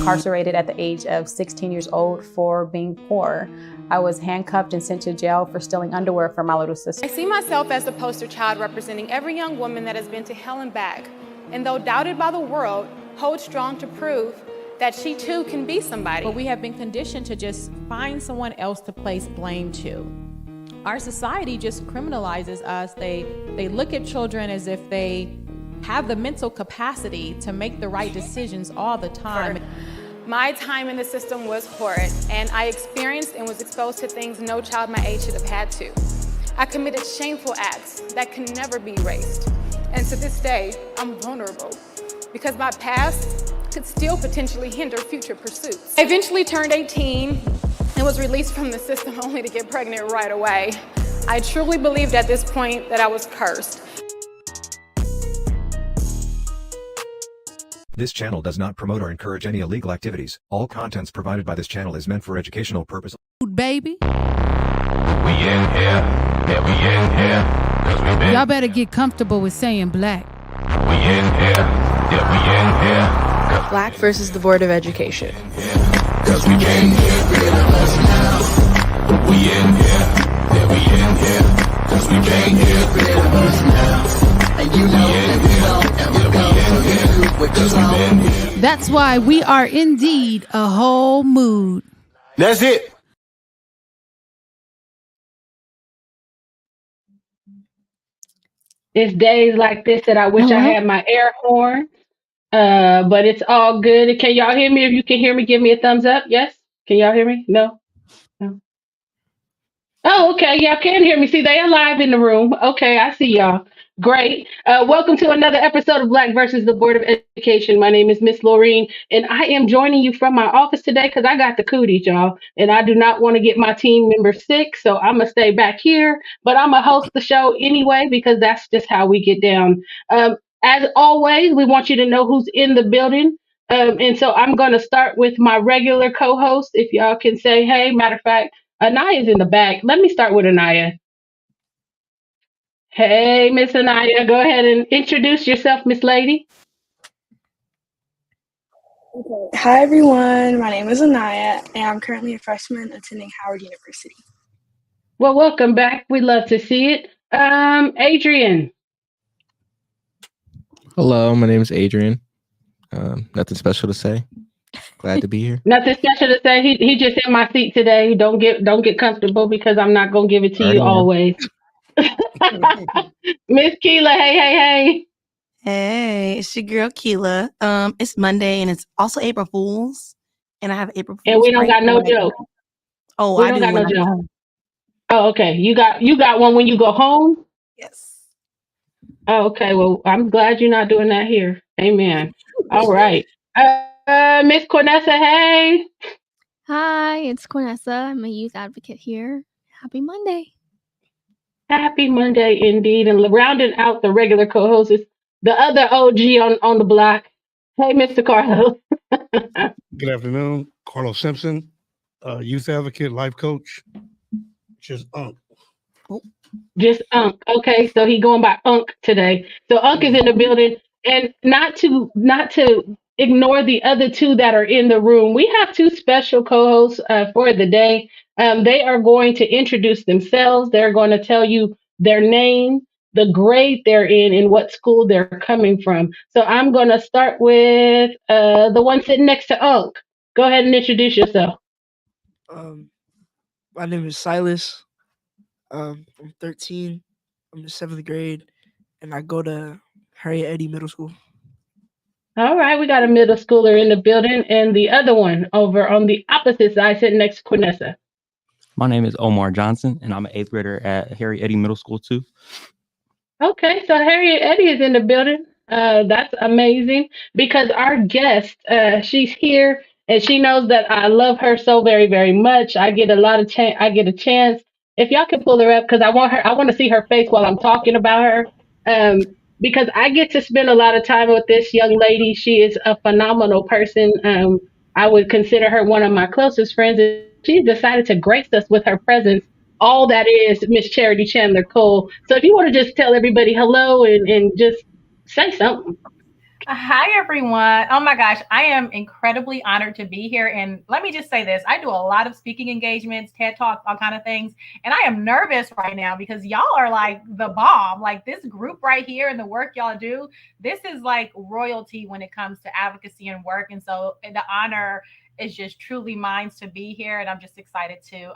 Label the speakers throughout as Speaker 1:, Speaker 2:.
Speaker 1: incarcerated at the age of 16 years old for being poor. I was handcuffed and sent to jail for stealing underwear for my little sister.
Speaker 2: I see myself as the poster child representing every young woman that has been to hell and back, and though doubted by the world, holds strong to prove that she too can be somebody.
Speaker 3: But we have been conditioned to just find someone else to place blame to. Our society just criminalizes us. They look at children as if they have the mental capacity to make the right decisions all the time.
Speaker 2: My time in the system was horrid, and I experienced and was exposed to things no child my age should have had to. I committed shameful acts that can never be erased. And to this day, I'm vulnerable because my past could still potentially hinder future pursuits. I eventually turned 18 and was released from the system only to get pregnant right away. I truly believed at this point that I was cursed.
Speaker 4: This channel does not promote or encourage any illegal activities. All contents provided by this channel is meant for educational purposes.
Speaker 5: Baby.
Speaker 6: We in here, yeah, we in here, 'cause we been.
Speaker 5: Y'all better get comfortable with saying black.
Speaker 6: We in here, yeah, we in here.
Speaker 7: Black versus the Board of Education.
Speaker 6: 'Cause we can't get rid of us now. We in here, yeah, we in here, 'cause we can't get rid of us now. And you know that we don't ever go, 'cause we been here.
Speaker 5: That's why we are indeed a whole mood.
Speaker 6: That's it.
Speaker 8: It's days like this that I wish I had my air horn, but it's all good. Can y'all hear me? If you can hear me, give me a thumbs up. Yes? Can y'all hear me? No? No. Oh, okay. Y'all can hear me. See, they are live in the room. Okay, I see y'all. Great. Welcome to another episode of Black versus the Board of Education. My name is Miss Laureen, and I am joining you from my office today because I got the cooties, y'all, and I do not want to get my team members sick, so I'm going to stay back here, but I'm going to host the show anyway because that's just how we get down. As always, we want you to know who's in the building, and so I'm going to start with my regular co-host. If y'all can say, hey, matter of fact, Anaya's in the back. Let me start with Anaya. Hey, Miss Anaya, go ahead and introduce yourself, Miss Lady.
Speaker 9: Hi everyone, my name is Anaya and I'm currently a freshman attending Howard University.
Speaker 8: Well, welcome back. We love to see it. Adrian.
Speaker 10: Hello, my name is Adrian. Nothing special to say. Glad to be here.
Speaker 8: Nothing special to say. He just in my seat today. Don't get comfortable because I'm not gonna give it to you always. Miss Keela, hey.
Speaker 11: Hey, it's your girl Keela. It's Monday and it's also April Fool's, and I have April Fool's.
Speaker 8: And we don't got no joke.
Speaker 11: Oh,
Speaker 8: we
Speaker 11: I
Speaker 8: don't
Speaker 11: do
Speaker 8: got
Speaker 11: when
Speaker 8: no
Speaker 11: I go
Speaker 8: joke.
Speaker 11: home.
Speaker 8: Oh, okay. You got one when you go home?
Speaker 11: Yes.
Speaker 8: Oh, okay. Well, I'm glad you're not doing that here. Amen. All right. Miss Cornessa, hey.
Speaker 12: Hi, it's Cornessa. I'm a youth advocate here. Happy Monday.
Speaker 8: Happy Monday indeed. And rounding out the regular co-host is the other OG on the block. Hey, Mr. Carlos.
Speaker 13: Good afternoon. Carlos Simpson, youth advocate, life coach. Just Unc.
Speaker 8: Just Unc. Okay, so he going by Unc today. So Unc is in the building. And not to ignore the other two that are in the room. We have two special co-hosts for the day. They are going to introduce themselves. They're going to tell you their name, the grade they're in, and what school they're coming from. So I'm going to start with the one sitting next to Unc. Go ahead and introduce yourself.
Speaker 14: My name is Silas. I'm 13. I'm in 7th grade, and I go to Harriet Eddy Middle School.
Speaker 8: All right, we got a middle schooler in the building, and the other one over on the opposite side sitting next to Quinessa.
Speaker 15: My name is Omar Johnson, and I'm an 8th grader at Harriet Eddy Middle School, too.
Speaker 8: Okay, so Harriet Eddy is in the building. That's amazing because our guest, she's here, and she knows that I love her so very, very much. I get a chance. If y'all can pull her up, because I want to see her face while I'm talking about her. Because I get to spend a lot of time with this young lady. She is a phenomenal person. I would consider her one of my closest friends. She decided to grace us with her presence. All that is Miss Charity Chandler Cole. So if you want to just tell everybody hello and just say something.
Speaker 3: Hi, everyone. Oh my gosh, I am incredibly honored to be here. And let me just say this, I do a lot of speaking engagements, TED Talks, all kind of things. And I am nervous right now because y'all are like the bomb. Like this group right here and the work y'all do, this is like royalty when it comes to advocacy and work. And so the honor is just truly mine to be here. And I'm just excited to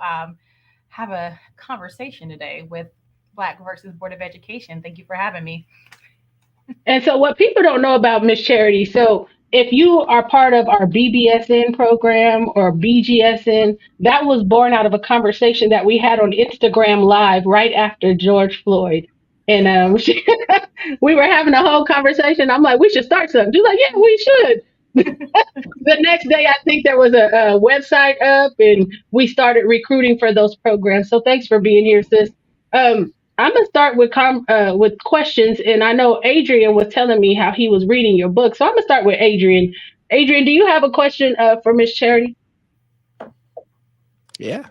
Speaker 3: have a conversation today with Black versus Board of Education. Thank you for having me.
Speaker 8: And so, what people don't know about Miss Charity, so if you are part of our BBSN program or BGSN, that was born out of a conversation that we had on Instagram Live right after George Floyd. And we were having a whole conversation. I'm like, we should start something. She's like, yeah, we should. The next day, I think there was a website up, and we started recruiting for those programs. So thanks for being here, sis. I'm gonna start with questions, and I know Adrian was telling me how he was reading your book, so I'm gonna start with Adrian. Adrian, do you have a question for Miss Charity?
Speaker 10: Yeah.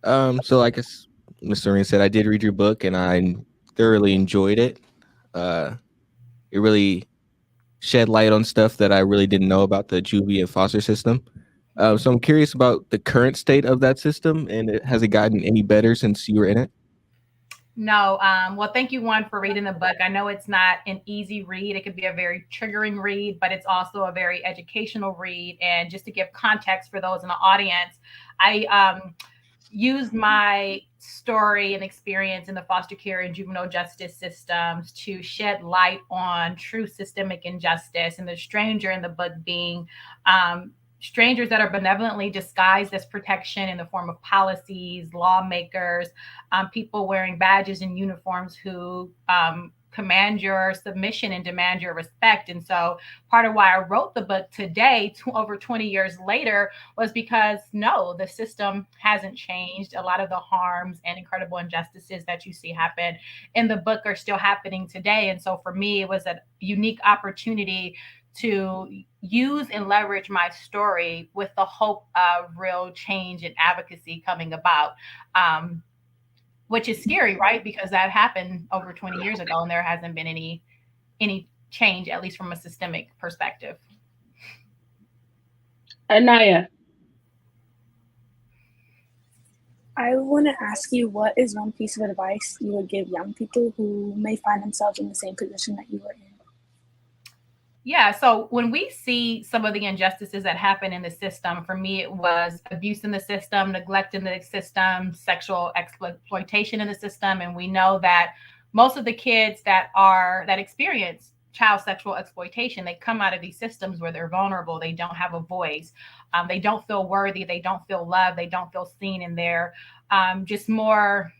Speaker 10: So like Mr. Serene said, I did read your book and I thoroughly enjoyed it. It really shed light on stuff that I really didn't know about the juvie and foster system. So I'm curious about the current state of that system, and has it gotten any better since you were in it?
Speaker 3: No, well, thank you, one, for reading the book. I know it's not an easy read. It could be a very triggering read, but it's also a very educational read. And just to give context for those in the audience, I used my story and experience in the foster care and juvenile justice systems to shed light on true systemic injustice, and the stranger in the book being strangers that are benevolently disguised as protection in the form of policies, lawmakers, people wearing badges and uniforms who command your submission and demand your respect. And so part of why I wrote the book today, over 20 years later, was because no, the system hasn't changed. A lot of the harms and incredible injustices that you see happen in the book are still happening today. And so for me, it was a unique opportunity to use and leverage my story with the hope of real change and advocacy coming about. Which is scary, right? Because that happened over 20 years ago and there hasn't been any change, at least from a systemic perspective.
Speaker 8: Anaya.
Speaker 9: I want to ask you, what is one piece of advice you would give young people who may find themselves in the same position that you were in?
Speaker 3: Yeah, so when we see some of the injustices that happen in the system, for me, it was abuse in the system, neglect in the system, sexual exploitation in the system. And we know that most of the kids that experience child sexual exploitation, they come out of these systems where they're vulnerable. They don't have a voice. They don't feel worthy. They don't feel loved. They don't feel seen. And they're just more,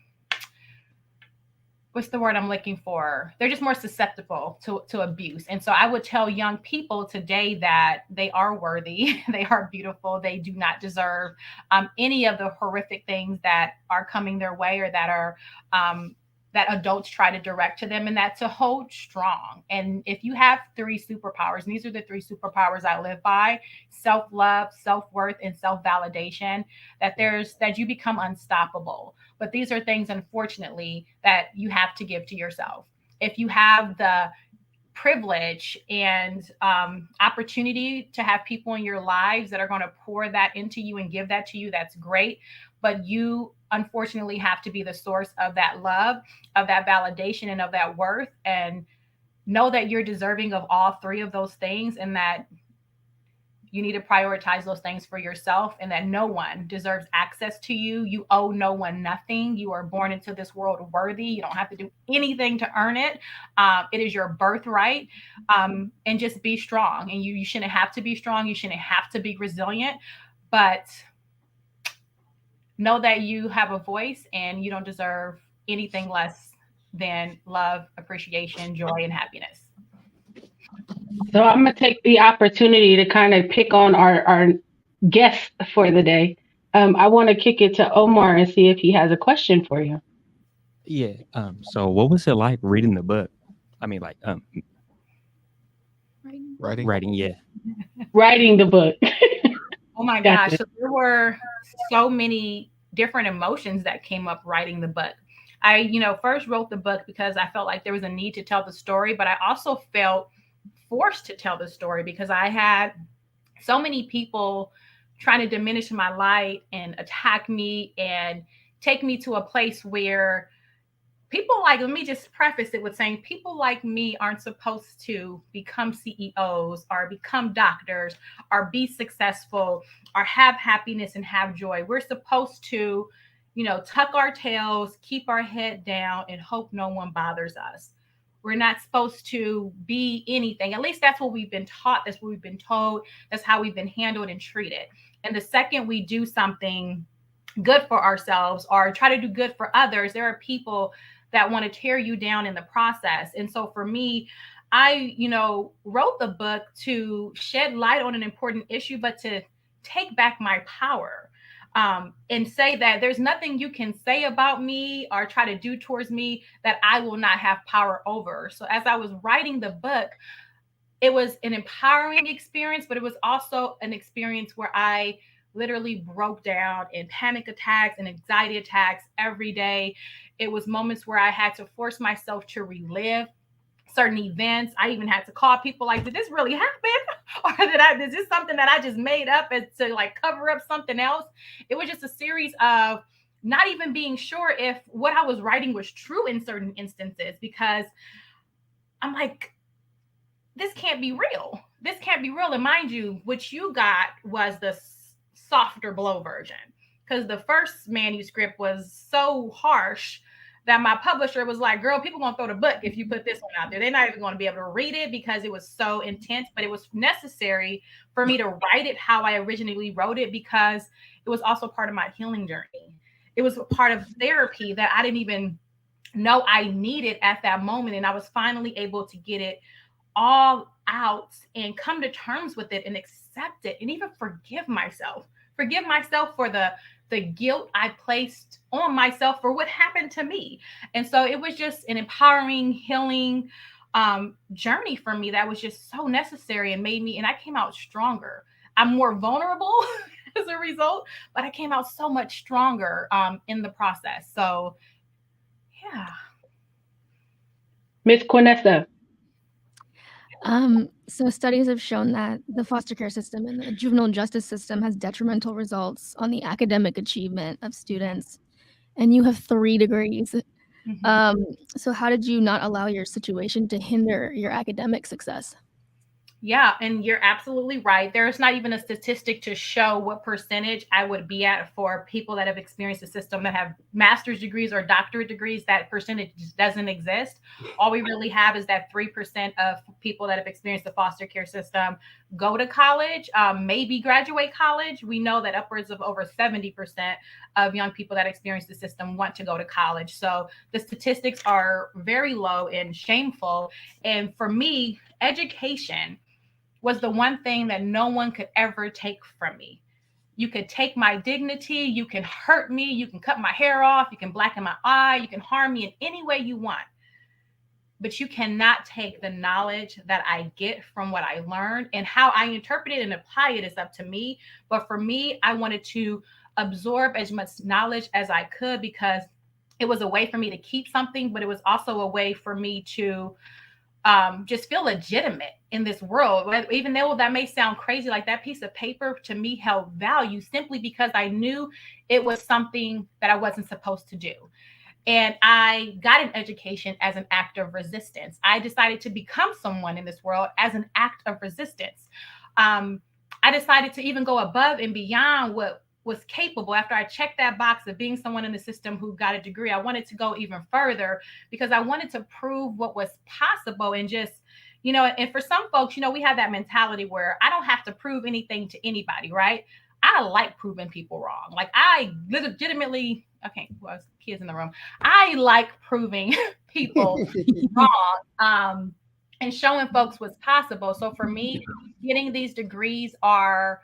Speaker 3: what's the word I'm looking for? They're just more susceptible to abuse. And so I would tell young people today that they are worthy, they are beautiful, they do not deserve any of the horrific things that are coming their way or that are that adults try to direct to them, and that to hold strong. And if you have three superpowers, and these are the three superpowers I live by: self-love, self-worth, and self-validation, that you become unstoppable. But these are things, unfortunately, that you have to give to yourself. If you have the privilege and opportunity to have people in your lives that are going to pour that into you and give that to you, that's great. But you unfortunately have to be the source of that love, of that validation, and of that worth. And know that you're deserving of all three of those things, and that you need to prioritize those things for yourself, and that no one deserves access to you. You owe no one nothing. You are born into this world worthy. You don't have to do anything to earn it. It is your birthright. And just be strong. And you shouldn't have to be strong. You shouldn't have to be resilient. But know that you have a voice and you don't deserve anything less than love, appreciation, joy, and happiness.
Speaker 8: So I'm going to take the opportunity to kind of pick on our guest for the day. I want to kick it to Omar and see if he has a question for you.
Speaker 15: Yeah. So what was it like reading the book? I mean, like writing. Yeah.
Speaker 8: Writing the book.
Speaker 3: Oh my gosh. So there were so many different emotions that came up writing the book. I, first wrote the book because I felt like there was a need to tell the story, but I also felt forced to tell the story because I had so many people trying to diminish my light and attack me and take me to a place where people like, let me just preface it with saying people like me aren't supposed to become CEOs or become doctors or be successful or have happiness and have joy. We're supposed to, tuck our tails, keep our head down, and hope no one bothers us. We're not supposed to be anything. At least that's what we've been taught. That's what we've been told. That's how we've been handled and treated. And the second we do something good for ourselves or try to do good for others, there are people that want to tear you down in the process. And so for me, I, wrote the book to shed light on an important issue, but to take back my power. And say that there's nothing you can say about me or try to do towards me that I will not have power over. So as I was writing the book, it was an empowering experience, but it was also an experience where I literally broke down in panic attacks and anxiety attacks every day. It was moments where I had to force myself to relive certain events. I even had to call people like, did this really happen? Or is this something that I just made up as to like cover up something else? It was just a series of not even being sure if what I was writing was true in certain instances, because I'm like, this can't be real. This can't be real. And mind you, what you got was the softer blow version, because the first manuscript was so harsh that my publisher was like, girl, people gonna throw the book if you put this one out there. They're not even going to be able to read it because it was so intense. But it was necessary for me to write it how I originally wrote it, because it was also part of my healing journey. It was a part of therapy that I didn't even know I needed at that moment. And I was finally able to get it all out and come to terms with it and accept it and even forgive myself for the guilt I placed on myself for what happened to me. And so it was just an empowering, healing journey for me that was just so necessary and I came out stronger. I'm more vulnerable as a result, but I came out so much stronger in the process. So, yeah.
Speaker 8: Miss Quinessa.
Speaker 12: So studies have shown that the foster care system and the juvenile justice system has detrimental results on the academic achievement of students. And you have 3 degrees.
Speaker 3: Mm-hmm.
Speaker 12: So how did you not allow your situation to hinder your academic success?
Speaker 3: Yeah, and you're absolutely right. There's not even a statistic to show what percentage I would be at for people that have experienced the system that have master's degrees or doctorate degrees. That percentage doesn't exist. All we really have is that 3% of people that have experienced the foster care system go to college, maybe graduate college. We know that upwards of over 70% of young people that experience the system want to go to college. So the statistics are very low and shameful. And for me, education was the one thing that no one could ever take from me. You could take my dignity, you can hurt me, you can cut my hair off, you can blacken my eye, you can harm me in any way you want. But you cannot take the knowledge that I get from what I learned, and how I interpret it and apply it is up to me. But for me, I wanted to absorb as much knowledge as I could, because it was a way for me to keep something, but it was also a way for me to just feel legitimate in this world. Even though that may sound crazy, like that piece of paper to me held value simply because I knew it was something that I wasn't supposed to do. And I got an education as an act of resistance. I decided to become someone in this world as an act of resistance. I decided to even go above and beyond what was capable. After I checked that box of being someone in the system who got a degree, I wanted to go even further, because I wanted to prove what was possible. And just, and for some folks, we have that mentality where I don't have to prove anything to anybody, right? I like proving people wrong. Like I legitimately, okay, well, kids in the room. I like proving people wrong and showing folks what's possible. So for me, getting these degrees are,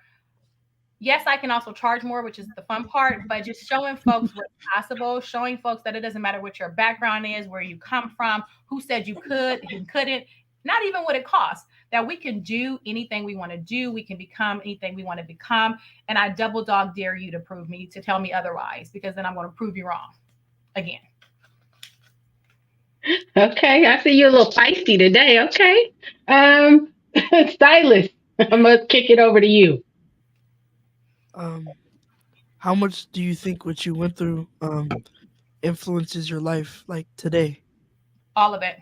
Speaker 3: yes, I can also charge more, which is the fun part, but just showing folks what's possible, showing folks that it doesn't matter what your background is, where you come from, who said you could, who couldn't, not even what it costs, that we can do anything we want to do. We can become anything we want to become. And I double dog dare you to tell me otherwise, because then I'm going to prove you wrong again.
Speaker 8: Okay, I see you're a little feisty today. Okay. Stylist, I'm gonna kick it over to you.
Speaker 14: How much do you think what you went through influences your life like today?
Speaker 3: All of it.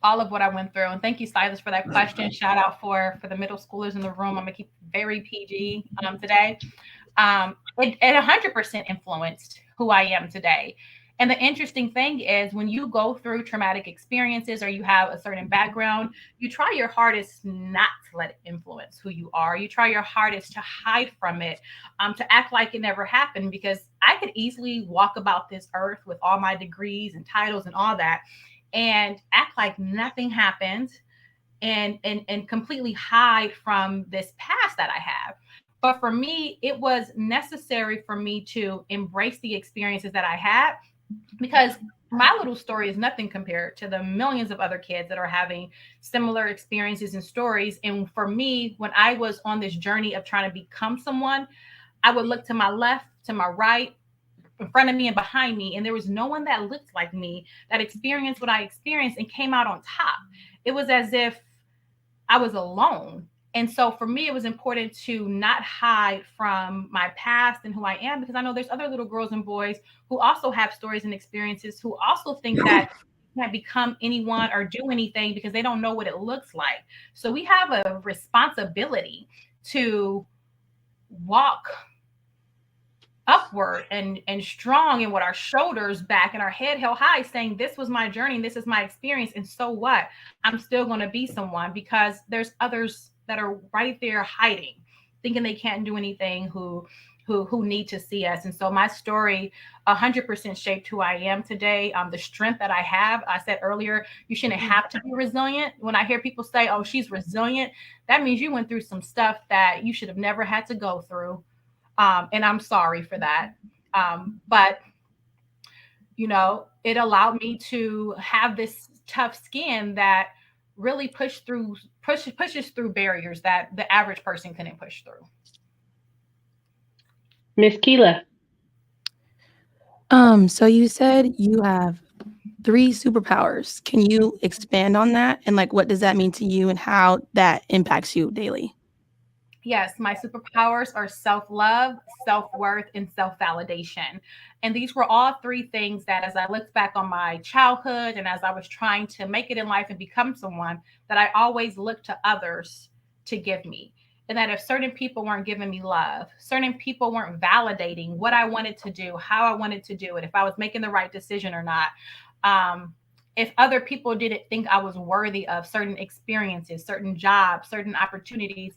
Speaker 3: All of what I went through. And thank you, Stylist, for that question. Shout out for the middle schoolers in the room. I'm gonna keep very PG today. It 100% influenced who I am today. And the interesting thing is when you go through traumatic experiences or you have a certain background, you try your hardest not to let it influence who you are. You try your hardest to hide from it, to act like it never happened, because I could easily walk about this earth with all my degrees and titles and all that and act like nothing happened and completely hide from this past that I have. But for me, it was necessary for me to embrace the experiences that I had, because my little story is nothing compared to the millions of other kids that are having similar experiences and stories. And for me, when I was on this journey of trying to become someone, I would look to my left, to my right, in front of me and behind me, and there was no one that looked like me that experienced what I experienced and came out on top. It was as if I was alone. And so for me, it was important to not hide from my past and who I am, because I know there's other little girls and boys who also have stories and experiences, who also think that you can't become anyone or do anything because they don't know what it looks like. So we have a responsibility to walk upward and strong, and with our shoulders back and our head held high, saying this was my journey, this is my experience, and so what? I'm still going to be someone, because there's others that are right there hiding, thinking they can't do anything, who need to see us. And so my story 100% shaped who I am today. The strength that I have. I said earlier, you shouldn't have to be resilient. When I hear people say, oh, she's resilient, that means you went through some stuff that you should have never had to go through. And I'm sorry for that. But, it allowed me to have this tough skin that really pushes through barriers that the average person couldn't push through.
Speaker 8: Miss Keela.
Speaker 11: So you said you have 3 superpowers. Can you expand on that? And what does that mean to you and how that impacts you daily?
Speaker 3: Yes, my superpowers are self-love, self-worth, and self-validation. And these were all 3 things that, as I looked back on my childhood and as I was trying to make it in life and become someone, that I always looked to others to give me. And that if certain people weren't giving me love, certain people weren't validating what I wanted to do, how I wanted to do it, if I was making the right decision or not, if other people didn't think I was worthy of certain experiences, certain jobs, certain opportunities,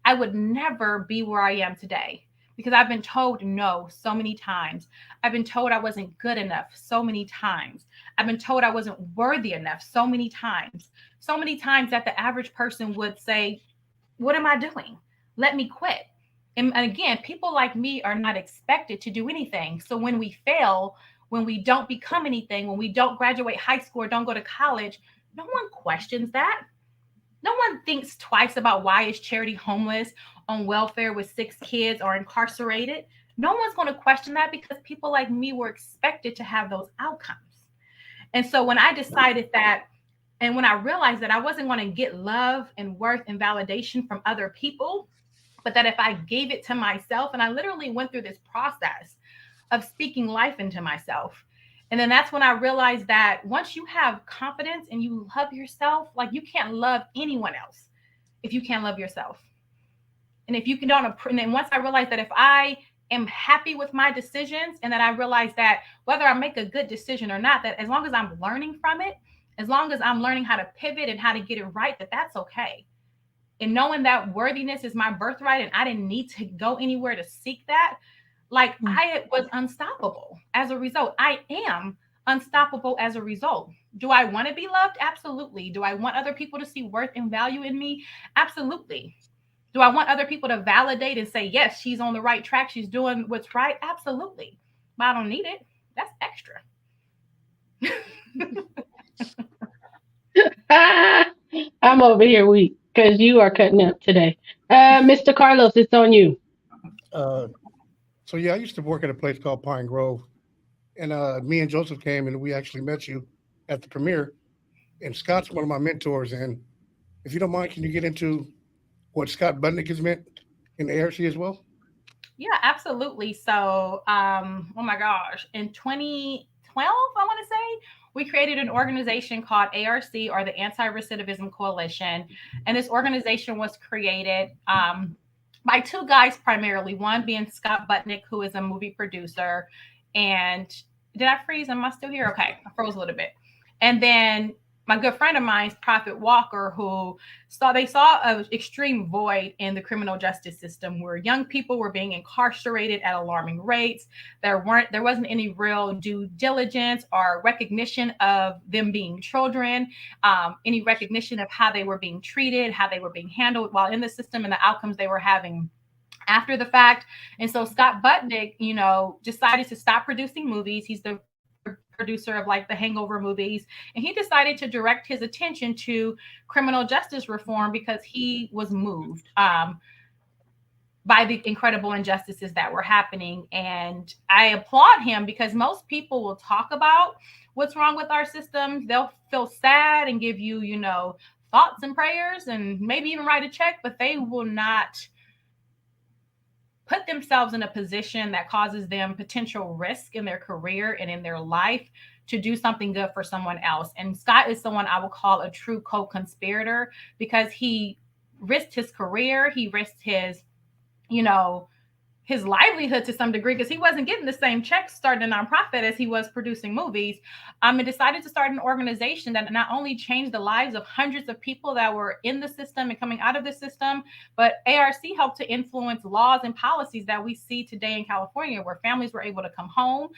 Speaker 3: I would never be where I am today, because I've been told no so many times. I've been told I wasn't good enough so many times. I've been told I wasn't worthy enough so many times. So many times that the average person would say, what am I doing? Let me quit. And again, people like me are not expected to do anything. So when we fail, when we don't become anything, when we don't graduate high school or don't go to college, no one questions that. No one thinks twice about why is Charity homeless, on welfare with 6 kids, or incarcerated. No one's going to question that, because people like me were expected to have those outcomes. And so when I decided that, and when I realized that I wasn't going to get love and worth and validation from other people, but that if I gave it to myself, and I literally went through this process of speaking life into myself. And then that's when I realized that once you have confidence and you love yourself, you can't love anyone else if you can't love yourself. And if you can don't, and then once I realized that if I am happy with my decisions, and that I realized that whether I make a good decision or not, that as long as I'm learning from it, as long as I'm learning how to pivot and how to get it right, that's okay. And knowing that worthiness is my birthright and I didn't need to go anywhere to seek that, I was unstoppable as a result. I am unstoppable as a result. Do I want to be loved? Absolutely. Do I want other people to see worth and value in me? Absolutely. Do I want other people to validate and say, yes, she's on the right track, she's doing what's right? Absolutely. But I don't need it. That's extra.
Speaker 8: I'm over here weak because you are cutting up today. Mr. Carlos, it's on you.
Speaker 13: So yeah, I used to work at a place called Pine Grove, and me and Joseph came and we actually met you at the premiere. And Scott's one of my mentors, and If you don't mind, can you get into what Scott Budnick has meant in the ARC as well?
Speaker 3: Yeah, absolutely. So, oh my gosh, in 2012, I want to say, we created an organization called ARC, or the Anti-Recidivism Coalition. And this organization was created by two guys primarily, one being Scott Budnick, who is a movie producer. And did I freeze? Am I still here? Okay, I froze a little bit. And then my good friend of mine, Prophet Walker, who saw an extreme void in the criminal justice system where young people were being incarcerated at alarming rates. There wasn't any real due diligence or recognition of them being children, any recognition of how they were being treated, how they were being handled while in the system, and the outcomes they were having after the fact. And so Scott Budnick, decided to stop producing movies. He's the producer of like the Hangover movies, and he decided to direct his attention to criminal justice reform because he was moved by the incredible injustices that were happening. And I applaud him because most people will talk about what's wrong with our systems. They'll feel sad and give you, thoughts and prayers and maybe even write a check, but they will not put themselves in a position that causes them potential risk in their career and in their life to do something good for someone else. And Scott is someone I would call a true co-conspirator because he risked his career, he risked his, his livelihood to some degree because he wasn't getting the same checks starting a nonprofit as he was producing movies. And decided to start an organization that not only changed the lives of hundreds of people that were in the system and coming out of the system, but ARC helped to influence laws and policies that we see today in California, where families were able to come home,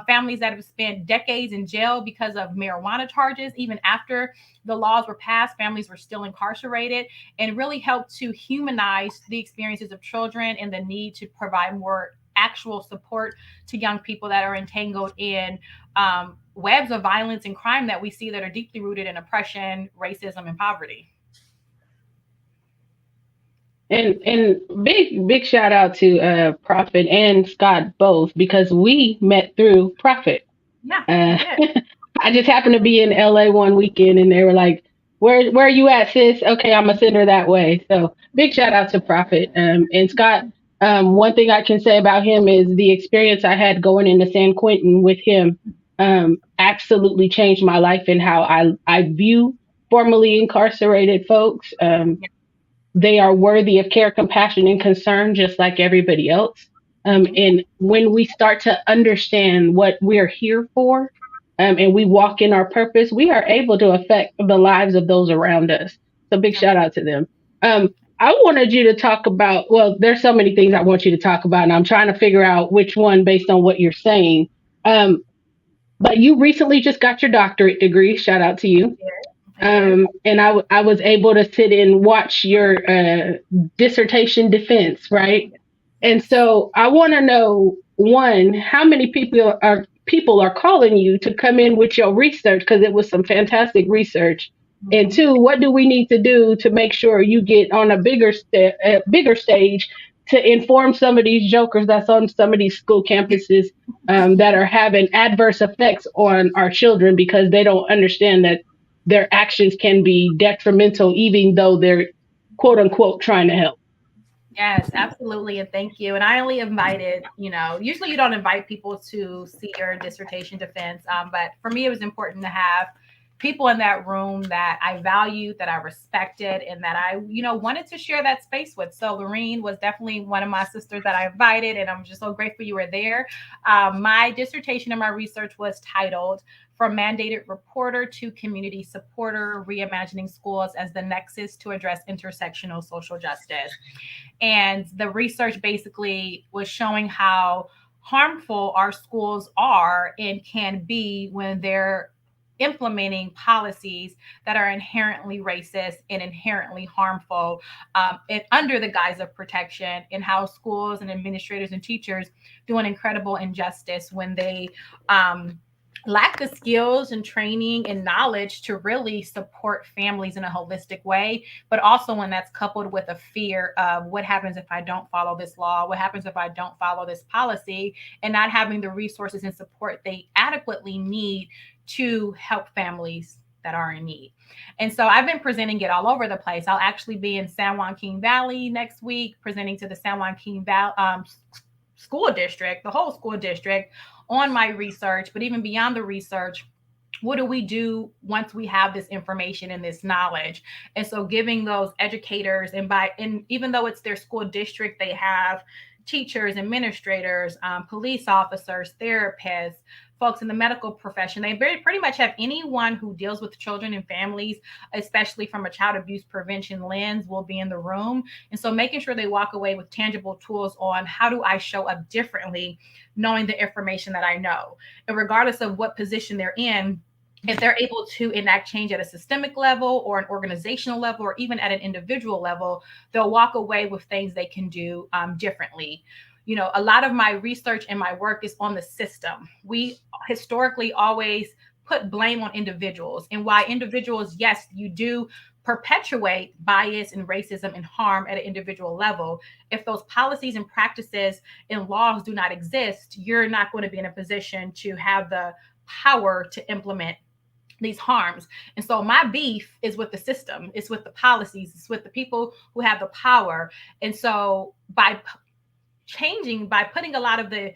Speaker 3: families that have spent decades in jail because of marijuana charges. Even after the laws were passed, families were still incarcerated, and really helped to humanize the experiences of children and the need to provide more actual support to young people that are entangled in webs of violence and crime that we see that are deeply rooted in oppression, racism, and poverty.
Speaker 8: And big shout out to Prophet and Scott both because we met through Prophet.
Speaker 3: Yeah.
Speaker 8: I just happened to be in LA one weekend and they were like, where are you at, sis? Okay, I'm gonna send her that way. So big shout out to Prophet and Scott. One thing I can say about him is the experience I had going into San Quentin with him absolutely changed my life and how I view formerly incarcerated folks. They are worthy of care, compassion, and concern, just like everybody else. And when we start to understand what we're here for, and we walk in our purpose, we are able to affect the lives of those around us. So big shout out to them. I wanted you to talk about, well, there's so many things I want you to talk about, and I'm trying to figure out which one based on what you're saying. But you recently just got your doctorate degree. Shout out to you. And I was able to sit and watch your dissertation defense, right? And so I want to know, one, how many people are calling you to come in with your research, because it was some fantastic research. And two, what do we need to do to make sure you get on a bigger stage to inform some of these jokers that's on some of these school campuses that are having adverse effects on our children because they don't understand that their actions can be detrimental, even though they're quote unquote trying to help.
Speaker 3: Yes, absolutely. And thank you. And I only invited, usually you don't invite people to see your dissertation defense. But for me, it was important to have people in that room that I valued, that I respected, and that I, wanted to share that space with. So Lorene was definitely one of my sisters that I invited, and I'm just so grateful you were there. My dissertation and my research was titled From Mandated Reporter to Community Supporter, Reimagining Schools as the Nexus to Address Intersectional Social Justice. And the research basically was showing how harmful our schools are and can be when they're implementing policies that are inherently racist and inherently harmful and under the guise of protection, and how schools and administrators and teachers do an incredible injustice when they lack the skills and training and knowledge to really support families in a holistic way, but also when that's coupled with a fear of what happens if I don't follow this law, what happens if I don't follow this policy, and not having the resources and support they adequately need to help families that are in need. And so I've been presenting it all over the place. I'll actually be in San Joaquin Valley next week, presenting to the San Joaquin Valley school district, the whole school district, on my research. But even beyond the research, what do we do once we have this information and this knowledge? And so giving those educators, and even though it's their school district, they have teachers, administrators, police officers, therapists, folks in the medical profession. They pretty much have anyone who deals with children and families, especially from a child abuse prevention lens, will be in the room. And so making sure they walk away with tangible tools on how do I show up differently, knowing the information that I know. And regardless of what position they're in, if they're able to enact change at a systemic level or an organizational level or even at an individual level, they'll walk away with things they can do differently. You know, a lot of my research and my work is on the system. We historically always put blame on individuals, and why individuals, yes, you do perpetuate bias and racism and harm at an individual level. If those policies and practices and laws do not exist, you're not going to be in a position to have the power to implement these harms. And so my beef is with the system, it's with the policies, it's with the people who have the power. And so by putting a lot of the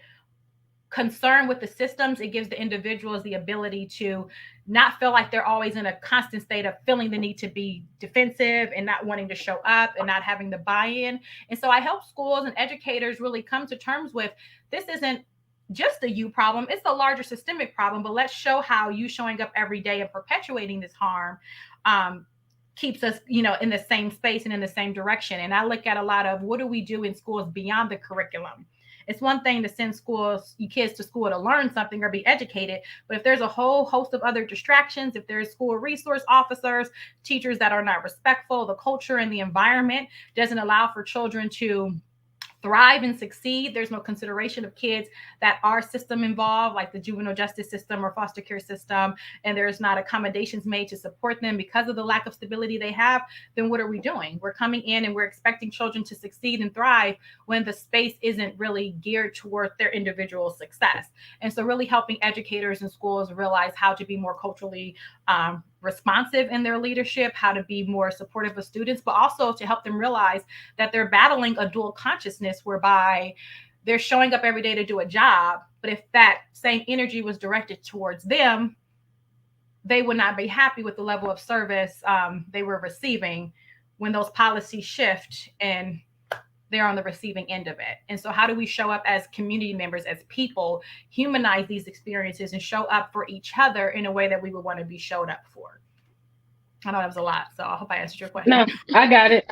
Speaker 3: concern with the systems, it gives the individuals the ability to not feel like they're always in a constant state of feeling the need to be defensive and not wanting to show up and not having the buy-in. And so I help schools and educators really come to terms with, this isn't just a you problem, it's a larger systemic problem, but let's show how you showing up every day and perpetuating this harm keeps us, you know, in the same space and in the same direction. And I look at a lot of what do we do in schools beyond the curriculum. It's one thing to send kids to school to learn something or be educated, but if there's a whole host of other distractions, if there's school resource officers, teachers that are not respectful, the culture and the environment doesn't allow for children to thrive and succeed, there's no consideration of kids that are system involved, like the juvenile justice system or foster care system, and there's not accommodations made to support them because of the lack of stability they have, then what are we doing? We're coming in and we're expecting children to succeed and thrive when the space isn't really geared toward their individual success. And so really helping educators and schools realize how to be more culturally responsive in their leadership, how to be more supportive of students, but also to help them realize that they're battling a dual consciousness whereby they're showing up every day to do a job, but if that same energy was directed towards them, they would not be happy with the level of service they were receiving when those policies shift and they're on the receiving end of it. And so how do we show up as community members, as people, humanize these experiences and show up for each other in a way that we would want to be showed up for? I know that was a lot, so I hope I answered your question.
Speaker 8: No, I got it.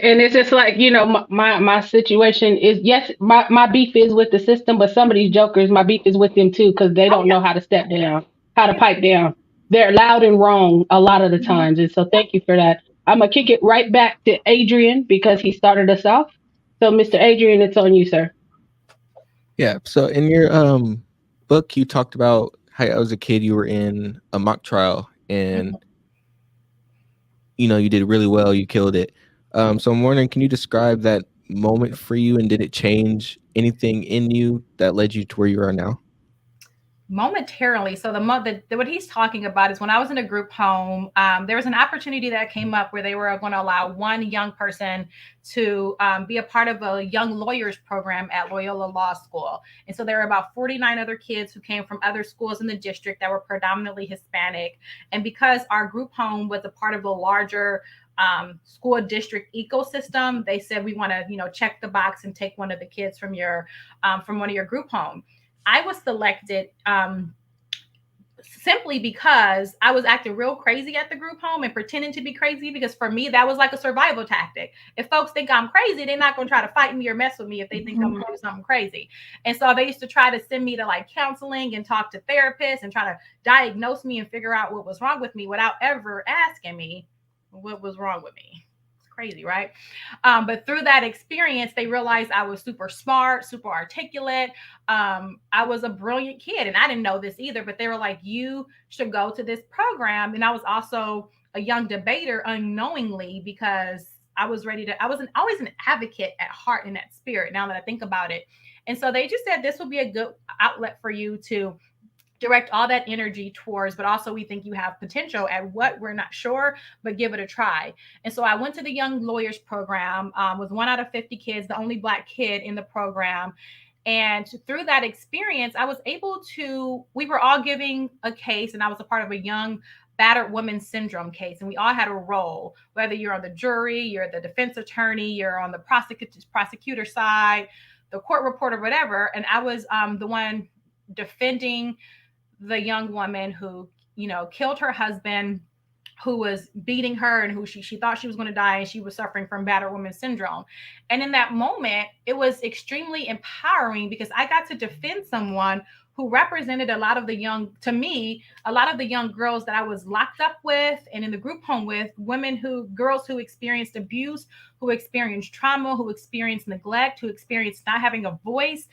Speaker 8: And it's just like, you know, my situation is, yes, my beef is with the system, but some of these jokers, my beef is with them too, because they don't know how to step down, how to pipe down. They're loud and wrong a lot of the times. And so thank you for that. I'm going to kick it right back to Adrian because he started us off. So, Mr. Adrian, it's on you, sir.
Speaker 10: Yeah. So in your book, you talked about how as a kid you were in a mock trial and you know you did really well, you killed it. So I'm wondering, can you describe that moment for you, and did it change anything in you that led you to where you are now?
Speaker 3: Momentarily. So what he's talking about is when I was in a group home, there was an opportunity that came up where they were going to allow one young person to be a part of a young lawyers program at Loyola Law School. And so there were about 49 other kids who came from other schools in the district that were predominantly Hispanic. And because our group home was a part of the larger school district ecosystem, they said, we want to, you know, check the box and take one of the kids from one of your group home. I was selected simply because I was acting real crazy at the group home and pretending to be crazy, because for me, that was like a survival tactic. If folks think I'm crazy, they're not going to try to fight me or mess with me if they think I'm going to do something crazy. And so they used to try to send me to like counseling and talk to therapists and try to diagnose me and figure out what was wrong with me without ever asking me what was wrong with me. Crazy, right? But through that experience, they realized I was super smart, super articulate. I was a brilliant kid, and I didn't know this either, but they were like, you should go to this program. And I was also a young debater unknowingly, because I was always an advocate at heart and at spirit, now that I think about it. And so they just said this would be a good outlet for you to direct all that energy towards, but also we think you have potential at what we're not sure, but give it a try. And so I went to the Young Lawyers program, was 1 out of 50 kids, the only Black kid in the program. And through that experience, I was able to, we were all giving a case, and I was a part of a young battered woman syndrome case. And we all had a role, whether you're on the jury, you're the defense attorney, you're on the prosecutor side, the court reporter, whatever. And I was the one defending the young woman who, killed her husband, who was beating her, and who she thought she was going to die, and she was suffering from battered woman syndrome. And in that moment, it was extremely empowering because I got to defend someone who represented a lot of the young girls that I was locked up with and in the group home with, girls who experienced abuse, who experienced trauma, who experienced neglect, who experienced not having a voice,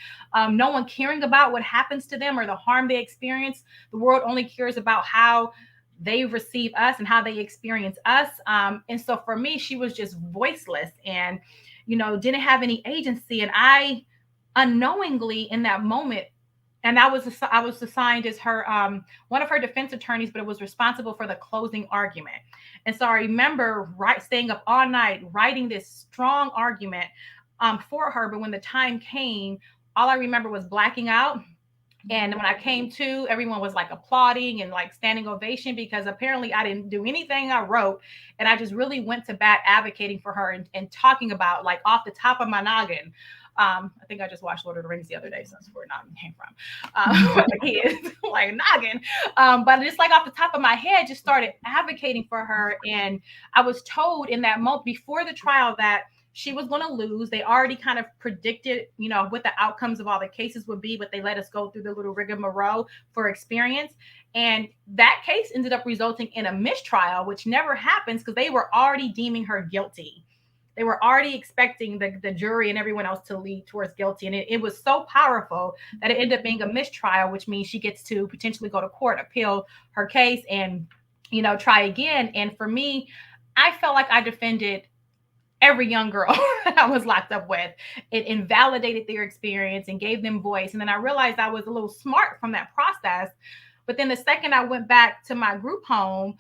Speaker 3: no one caring about what happens to them or the harm they experience. The world only cares about how they receive us and how they experience us. And so for me, she was just voiceless and, didn't have any agency. And I unknowingly in that moment, and I was assigned as her one of her defense attorneys, but it was responsible for the closing argument. And so I remember staying up all night writing this strong argument for her. But when the time came, all I remember was blacking out. And when I came to, everyone was like applauding and like standing ovation because apparently I didn't do anything I wrote. And I just really went to bat advocating for her and talking about, like, off the top of my noggin. I think I just watched Lord of the Rings the other day, so that's where noggin came from. Like noggin. But just like off the top of my head, just started advocating for her. And I was told in that moment before the trial that she was going to lose. They already kind of predicted, what the outcomes of all the cases would be, but they let us go through the little rigmarole for experience. And that case ended up resulting in a mistrial, which never happens because they were already deeming her guilty. They were already expecting the jury and everyone else to lead towards guilty. And it was so powerful that it ended up being a mistrial, which means she gets to potentially go to court, appeal her case, and, try again. And for me, I felt like I defended every young girl I was locked up with. It invalidated their experience and gave them voice. And then I realized I was a little smart from that process. But then the second I went back to my group home,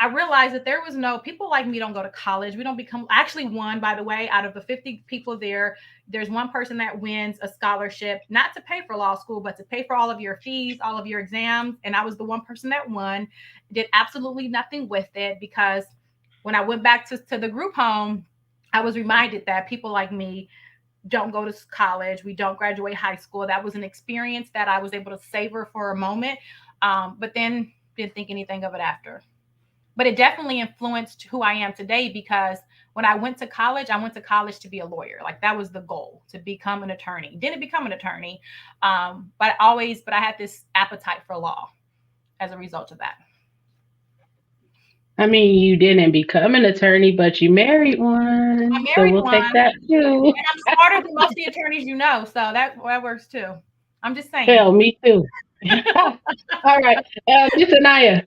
Speaker 3: I realized that there was people like me don't go to college. We don't become, actually one, by the way, out of the 50 people there's one person that wins a scholarship, not to pay for law school, but to pay for all of your fees, all of your exams. And I was the one person that won, did absolutely nothing with it because when I went back to the group home, I was reminded that people like me don't go to college. We don't graduate high school. That was an experience that I was able to savor for a moment, but then didn't think anything of it after. But it definitely influenced who I am today because when I went to college to be a lawyer. Like that was the goal, to become an attorney. Didn't become an attorney, but I had this appetite for law as a result of that.
Speaker 8: I mean, you didn't become an attorney, but you married one. So we'll take that too.
Speaker 3: And I'm smarter than most of the attorneys so that works too. I'm just saying.
Speaker 8: Hell, me too. All right, Miss Anaya.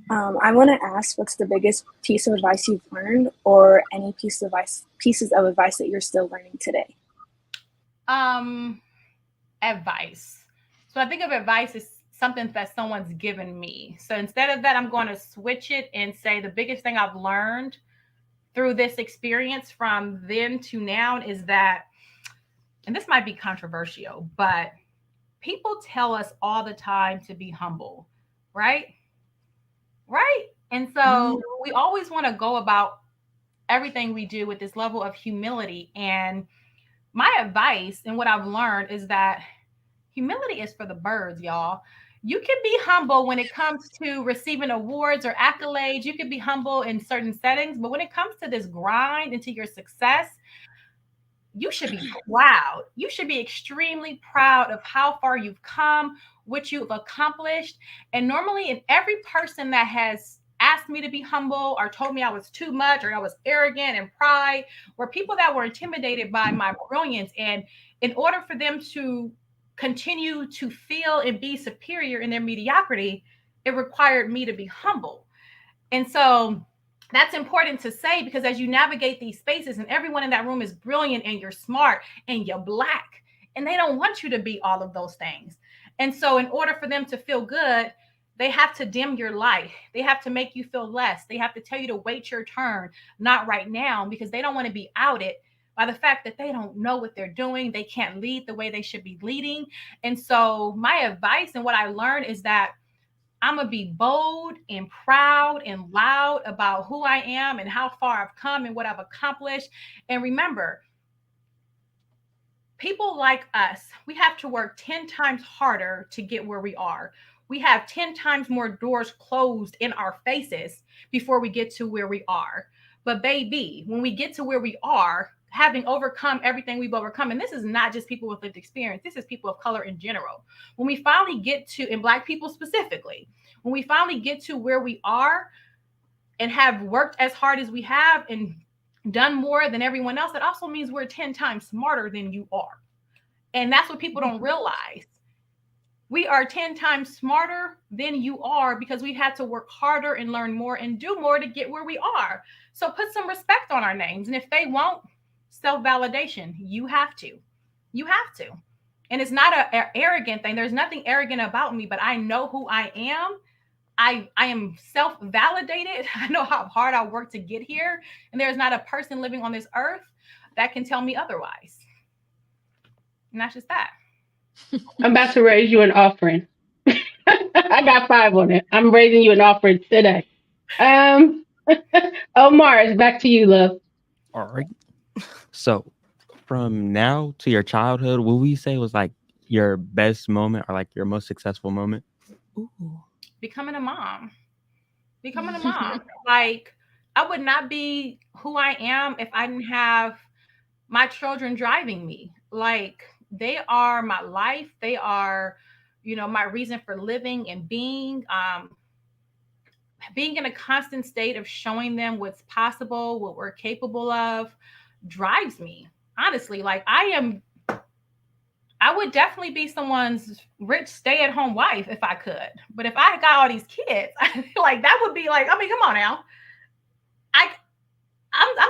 Speaker 9: I want to ask, what's the biggest piece of advice you've learned, or any pieces of advice that you're still learning today?
Speaker 3: Advice. So I think of advice as something that someone's given me. So instead of that, I'm going to switch it and say the biggest thing I've learned through this experience from then to now is that, and this might be controversial, but people tell us all the time to be humble, right? Right? And so we always want to go about everything we do with this level of humility. And my advice and what I've learned is that humility is for the birds, y'all. You can be humble when it comes to receiving awards or accolades. You can be humble in certain settings, but when it comes to this grind and to your success, you should be proud. You should be extremely proud of how far you've come, what you've accomplished. And normally in every person that has asked me to be humble or told me I was too much or I was arrogant and pride were people that were intimidated by my brilliance. And in order for them to continue to feel and be superior in their mediocrity, it required me to be humble. And so that's important to say because as you navigate these spaces and everyone in that room is brilliant and you're smart and you're Black And they don't want you to be all of those things. And so in order for them to feel good, they have to dim your light. They have to make you feel less. They have to tell you to wait your turn, not right now, because they don't want to be outed by the fact that they don't know what they're doing. They can't lead the way they should be leading. And so my advice and what I learned is that I'm going to be bold and proud and loud about who I am and how far I've come and what I've accomplished. And remember, people like us, we have to work 10 times harder to get where we are. We have 10 times more doors closed in our faces before we get to where we are. But baby, when we get to where we are, having overcome everything we've overcome, and this is not just people with lived experience, this is people of color in general. When we finally get to, and Black people specifically, when we finally get to where we are and have worked as hard as we have and done more than everyone else, that also means we're 10 times smarter than you are. And that's what people don't realize. We are 10 times smarter than you are because we've had to work harder and learn more and do more to get where we are. So put some respect on our names. And if they won't, self-validation, you have to. You have to. And it's not an arrogant thing. There's nothing arrogant about me, but I know who I am. I am self-validated. I know how hard I worked to get here. And there's not a person living on this earth that can tell me otherwise. And that's just that.
Speaker 8: I'm about to raise you an offering. I got 5 on it. I'm raising you an offering today. Omar, it's back to you, love.
Speaker 15: All right. So from now to your childhood, what would you say was like your best moment or like your most successful moment?
Speaker 3: Ooh. Becoming a mom. Like, I would not be who I am if I didn't have my children driving me. Like, they are my life. They are, my reason for living and being in a constant state of showing them what's possible, what we're capable of, drives me. Honestly, like I would definitely be someone's rich stay-at-home wife if I could. But if I got all these kids, like that would be like, I mean, come on now. I'm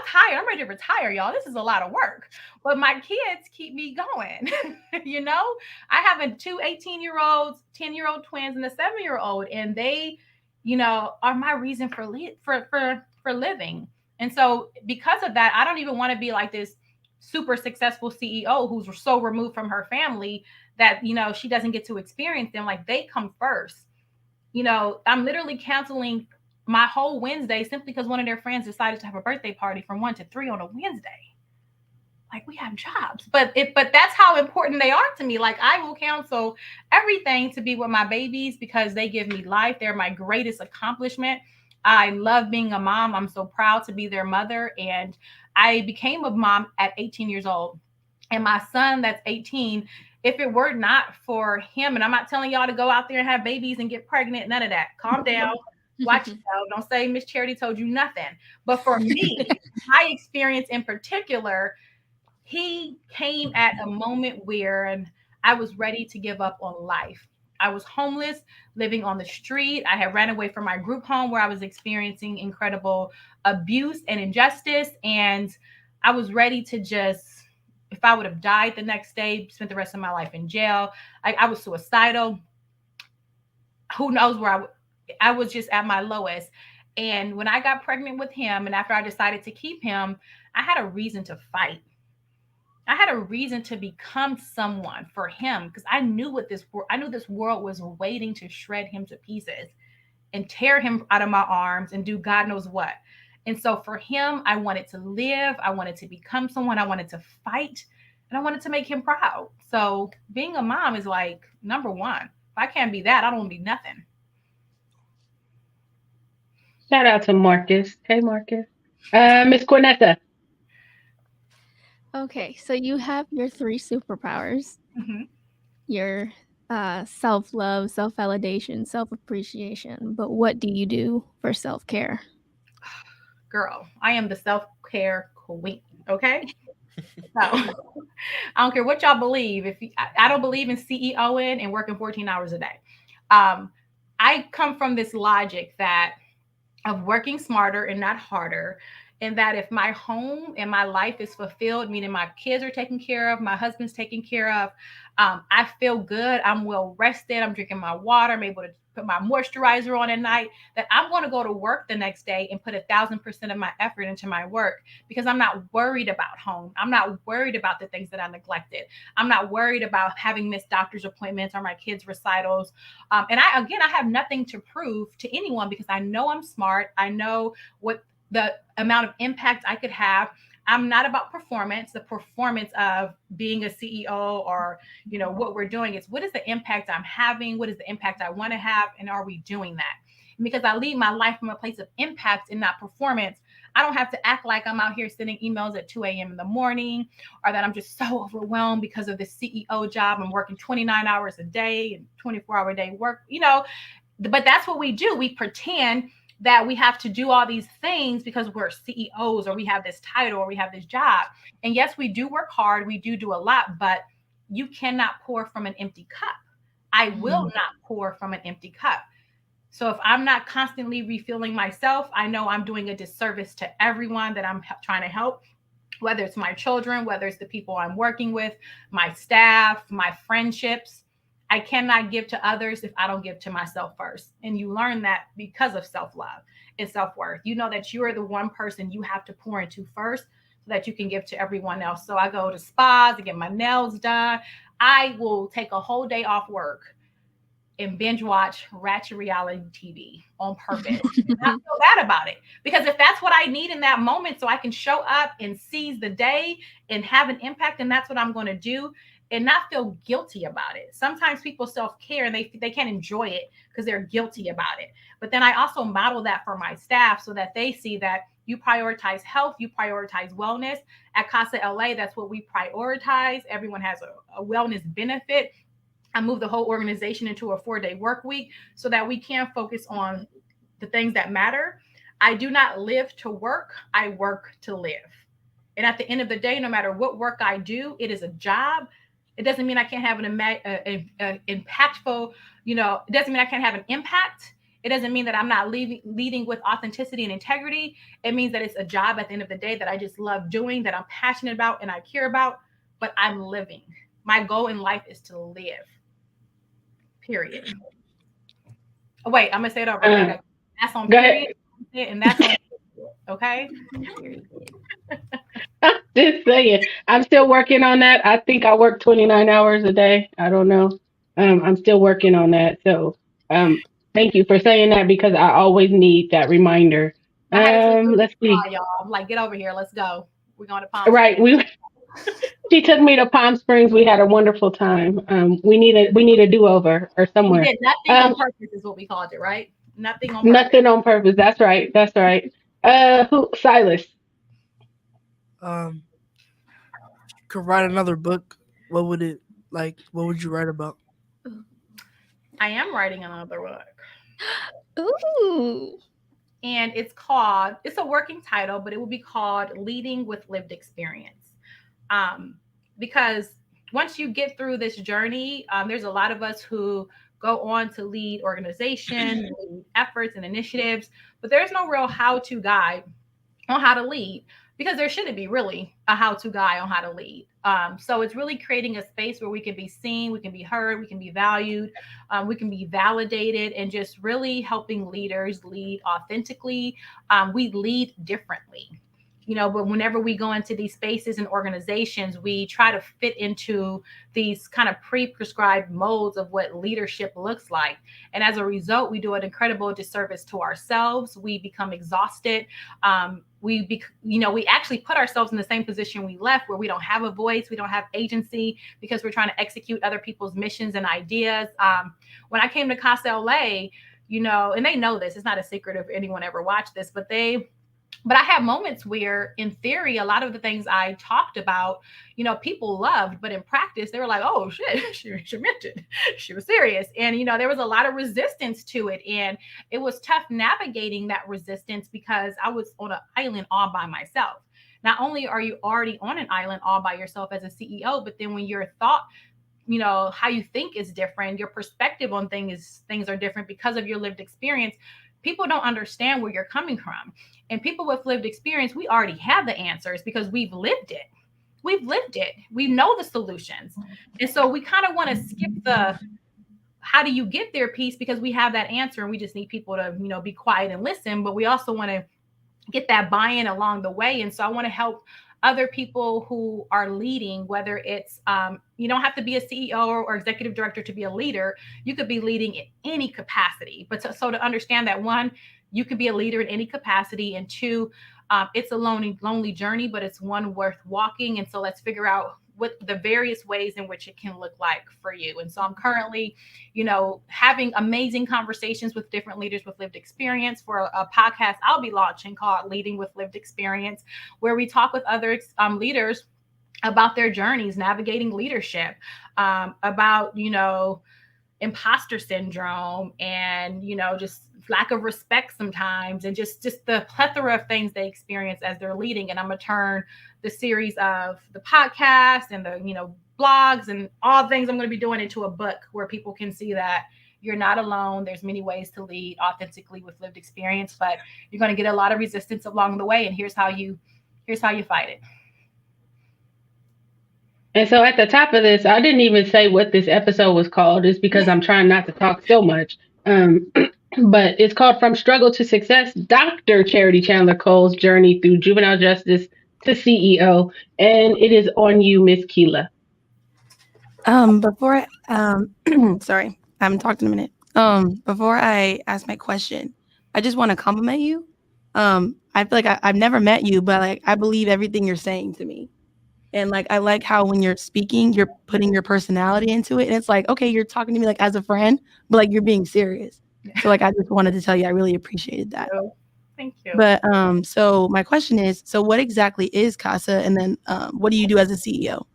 Speaker 3: tired. I'm ready to retire, y'all. This is a lot of work. But my kids keep me going. I have 2 18-year-olds, 10-year-old twins, and a 7-year-old, and they, are my reason for living. And so because of that, I don't even want to be like this super successful CEO who's so removed from her family that, she doesn't get to experience them. Like, they come first. I'm literally canceling my whole Wednesday simply because one of their friends decided to have a birthday party from 1 to 3 on a Wednesday. Like, we have jobs, but that's how important they are to me. Like, I will cancel everything to be with my babies because they give me life. They're my greatest accomplishment. I love being a mom. I'm so proud to be their mother. And I became a mom at 18 years old. And my son that's 18, if it were not for him, and I'm not telling y'all to go out there and have babies and get pregnant, none of that. Calm down. Watch yourself. Don't say Miss Charity told you nothing. But for me, my experience in particular, he came at a moment where I was ready to give up on life. I was homeless, living on the street. I had ran away from my group home where I was experiencing incredible abuse and injustice. And I was ready to just, if I would have died the next day, spent the rest of my life in jail. I was suicidal. Who knows where I was just at my lowest. And when I got pregnant with him, and after I decided to keep him, I had a reason to fight. I had a reason to become someone for him because I knew this world was waiting to shred him to pieces and tear him out of my arms and do God knows what. And so for him, I wanted to live. I wanted to become someone. I wanted to fight, and I wanted to make him proud. So being a mom is like number one. If I can't be that, I don't be nothing.
Speaker 8: Shout out to Marcus. Hey, Marcus. Miss Cornetta.
Speaker 12: Okay, so you have your 3 superpowers.
Speaker 3: Mm-hmm.
Speaker 12: Your self-love, self-validation, self-appreciation. But what do you do for self-care?
Speaker 3: Girl, I am the self-care queen, okay? So I don't care what y'all believe. I don't believe in CEOing and working 14 hours a day. I come from this logic that of working smarter and not harder. in that if my home and my life is fulfilled, meaning my kids are taken care of, my husband's taken care of, I feel good, I'm well rested, I'm drinking my water, I'm able to put my moisturizer on at night, that I'm going to go to work the next day and put 1,000% of my effort into my work, because I'm not worried about home. I'm not worried about the things that I neglected. I'm not worried about having missed doctor's appointments or my kids' recitals. And I have nothing to prove to anyone, because I know I'm smart. I know what the amount of impact I could have. I'm not about performance, the performance of being a CEO or, what we're doing. Is what is the impact I'm having? What is the impact I want to have? And are we doing that? And because I lead my life from a place of impact and not performance, I don't have to act like I'm out here sending emails at 2 a.m. in the morning, or that I'm just so overwhelmed because of the CEO job. I'm working 29 hours a day and 24-hour day work, but that's what we do. We pretend that we have to do all these things because we're CEOs, or we have this title, or we have this job. And yes, we do work hard. We do a lot, but you cannot pour from an empty cup. I will not pour from an empty cup. So if I'm not constantly refilling myself, I know I'm doing a disservice to everyone that I'm trying to help, whether it's my children, whether it's the people I'm working with, my staff, my friendships. I cannot give to others if I don't give to myself first. And you learn that because of self-love and self-worth. You know that you are the one person you have to pour into first, so that you can give to everyone else. So I go to spas to get my nails done. I will take a whole day off work and binge watch ratchet reality TV on purpose. And I feel bad about it, because if that's what I need in that moment, so I can show up and seize the day and have an impact, and that's what I'm going to do, and not feel guilty about it. Sometimes people self-care and they can't enjoy it because they're guilty about it. But then I also model that for my staff, so that they see that you prioritize health, you prioritize wellness. At CASA-LA, that's what we prioritize. Everyone has a wellness benefit. I moved the whole organization into a 4-day work week so that we can focus on the things that matter. I do not live to work. I work to live. And at the end of the day, no matter what work I do, it is a job. It doesn't mean I can't have an impactful, it doesn't mean I can't have an impact. It doesn't mean that I'm not leading with authenticity and integrity. It means that it's a job at the end of the day that I just love doing, that I'm passionate about and I care about, but I'm living. My goal in life is to live. Period. Oh, wait, I'm gonna say it over. That's on period, and that's on okay.
Speaker 8: Just saying, I'm still working on that. I think I work 29 hours a day. I don't know. I'm still working on that. So, thank you for saying that, because I always need that reminder. Let's see.
Speaker 3: Y'all, I'm like, get over here. Let's go. We're going to Palm
Speaker 8: Right.
Speaker 3: Springs.
Speaker 8: She took me to Palm Springs. We had a wonderful time. We need a do-over or somewhere.
Speaker 3: We did nothing on purpose, is what we called it, right? Nothing on purpose.
Speaker 8: Nothing on purpose. That's right. That's right. Silas?
Speaker 14: Could write another book. What would it like? What would you write about?
Speaker 3: I am writing another book.
Speaker 12: Ooh.
Speaker 3: And it's a working title, but it will be called Leading with Lived Experience. Because once you get through this journey, there's a lot of us who go on to lead organizations, lead efforts and initiatives, but there's no real how-to guide on how to lead, because there shouldn't be really a how-to guide on how to lead. So it's really creating a space where we can be seen, we can be heard, we can be valued, we can be validated, and just really helping leaders lead authentically. We lead differently. But whenever we go into these spaces and organizations, we try to fit into these kind of pre-prescribed molds of what leadership looks like. And as a result, we do an incredible disservice to ourselves. We become exhausted. We actually put ourselves in the same position we left, where we don't have a voice, we don't have agency, because we're trying to execute other people's missions and ideas. When I came to CASA-LA, and they know this, it's not a secret if anyone ever watched this, but I had moments where, in theory, a lot of the things I talked about, people loved, but in practice, they were like, oh shit, she meant it. She was serious. And, there was a lot of resistance to it. And it was tough navigating that resistance, because I was on an island all by myself. Not only are you already on an island all by yourself as a CEO, but then when your thought, how you think is different, your perspective on things are different because of your lived experience, people don't understand where you're coming from. And people with lived experience, we already have the answers because we've lived it. We know the solutions. And so we kind of want to skip the how do you get there piece because we have that answer and we just need people to, be quiet and listen. But we also want to get that buy-in along the way. And so I want to help other people who are leading, whether it's, you don't have to be a CEO or executive director to be a leader. You could be leading in any capacity. But so to understand that, one, you could be a leader in any capacity. And two, it's a lonely journey, but it's one worth walking. And so let's figure out what the various ways in which it can look like for you. And so I'm currently, having amazing conversations with different leaders with lived experience for a podcast I'll be launching called Leading with Lived Experience, where we talk with other leaders about their journeys, navigating leadership, about, imposter syndrome and, just lack of respect sometimes, and just the plethora of things they experience as they're leading. And I'm going to turn the series of the podcast and the, blogs and all things I'm going to be doing into a book where people can see that you're not alone. There's many ways to lead authentically with lived experience, but you're going to get a lot of resistance along the way. And here's how you fight it.
Speaker 8: And so at the top of this, I didn't even say what this episode was called. It's because I'm trying not to talk so much. But it's called From Struggle to Success, Dr. Charity Chandler Cole's Journey Through Juvenile Justice to CEO. And it is on you, Miss Keela.
Speaker 11: Before sorry, I haven't talked in a minute. Before I ask my question, I just want to compliment you. I feel like I've never met you, but I believe everything you're saying to me. And I like how when you're speaking, you're putting your personality into it. And it's okay, you're talking to me as a friend, but you're being serious. So I just wanted to tell you, I really appreciated that.
Speaker 3: Thank you.
Speaker 11: But so my question is, so what exactly is CASA? And then what do you do as a CEO?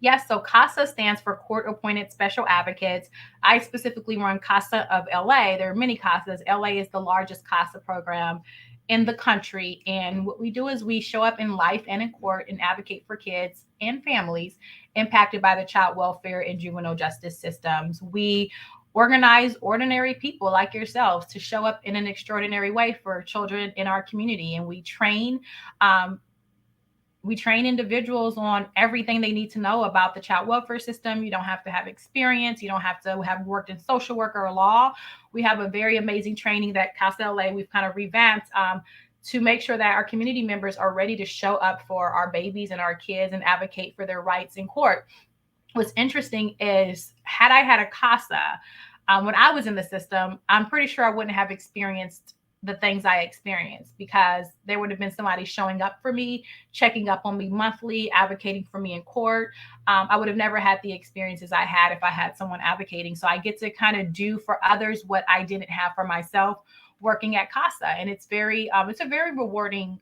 Speaker 3: Yes, so CASA stands for Court Appointed Special Advocates. I specifically run CASA of LA. There are many CASAs. LA is the largest CASA program in the country. And what we do is we show up in life and in court and advocate for kids and families impacted by the child welfare and juvenile justice systems. We organize ordinary people like yourselves to show up in an extraordinary way for children in our community. And we train individuals on everything they need to know about the child welfare system. You don't have to have experience. You don't have to have worked in social work or law. We have a very amazing training that CASA-LA we've kind of revamped to make sure that our community members are ready to show up for our babies and our kids and advocate for their rights in court. What's interesting is, had I had a CASA when I was in the system, I'm pretty sure I wouldn't have experienced the things I experienced, because there would have been somebody showing up for me, checking up on me monthly, advocating for me in court. I would have never had the experiences I had if I had someone advocating. So I get to kind of do for others what I didn't have for myself working at CASA. And it's it's a very rewarding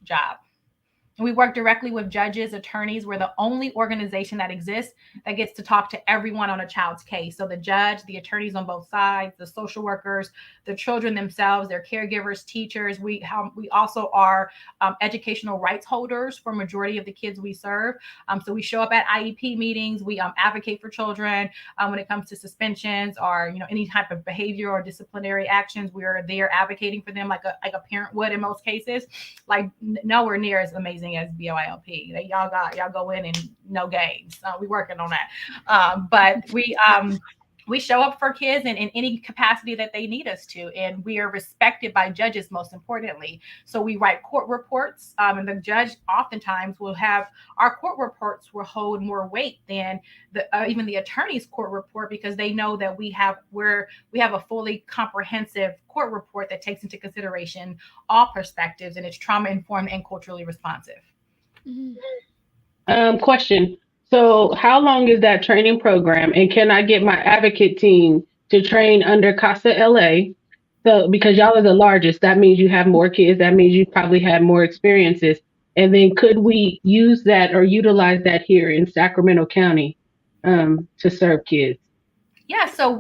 Speaker 3: job. And we work directly with judges, attorneys. We're the only organization that exists that gets to talk to everyone on a child's case. So the judge, the attorneys on both sides, the social workers, the children themselves, their caregivers, teachers. We also are educational rights holders for majority of the kids we serve. So we show up at IEP meetings. We advocate for children when it comes to suspensions or any type of behavior or disciplinary actions. We are there advocating for them like a parent would in most cases. Nowhere near as amazing as BOILP. Y'all go in and no games. We working on that. But we show up for kids in any capacity that they need us to, and we are respected by judges, most importantly. So we write court reports, and the judge oftentimes will have our court reports will hold more weight than even the attorney's court report, because they know that we have a fully comprehensive court report that takes into consideration all perspectives, and it's trauma informed and culturally responsive.
Speaker 8: Question. So how long is that training program? And can I get my advocate team to train under CASA-LA? So because y'all are the largest, that means you have more kids. That means you probably have more experiences. And then could we use that or utilize that here in Sacramento County to serve kids?
Speaker 3: Yeah, so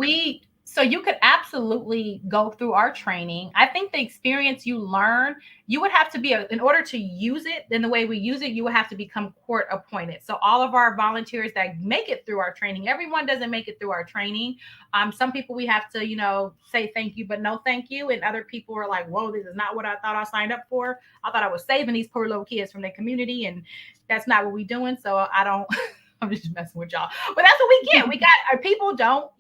Speaker 3: So you could absolutely go through our training. I think the experience you learn, you would have to be, in order to use it in the way we use it, you would have to become court appointed. So all of our volunteers that make it through our training, everyone doesn't make it through our training. Some people we have to, say thank you, but no thank you. And other people are like, whoa, this is not what I thought I signed up for. I thought I was saving these poor little kids from their community. And that's not what we're doing. So I don't, I'm just messing with y'all. But that's what we get. We got, our people don't,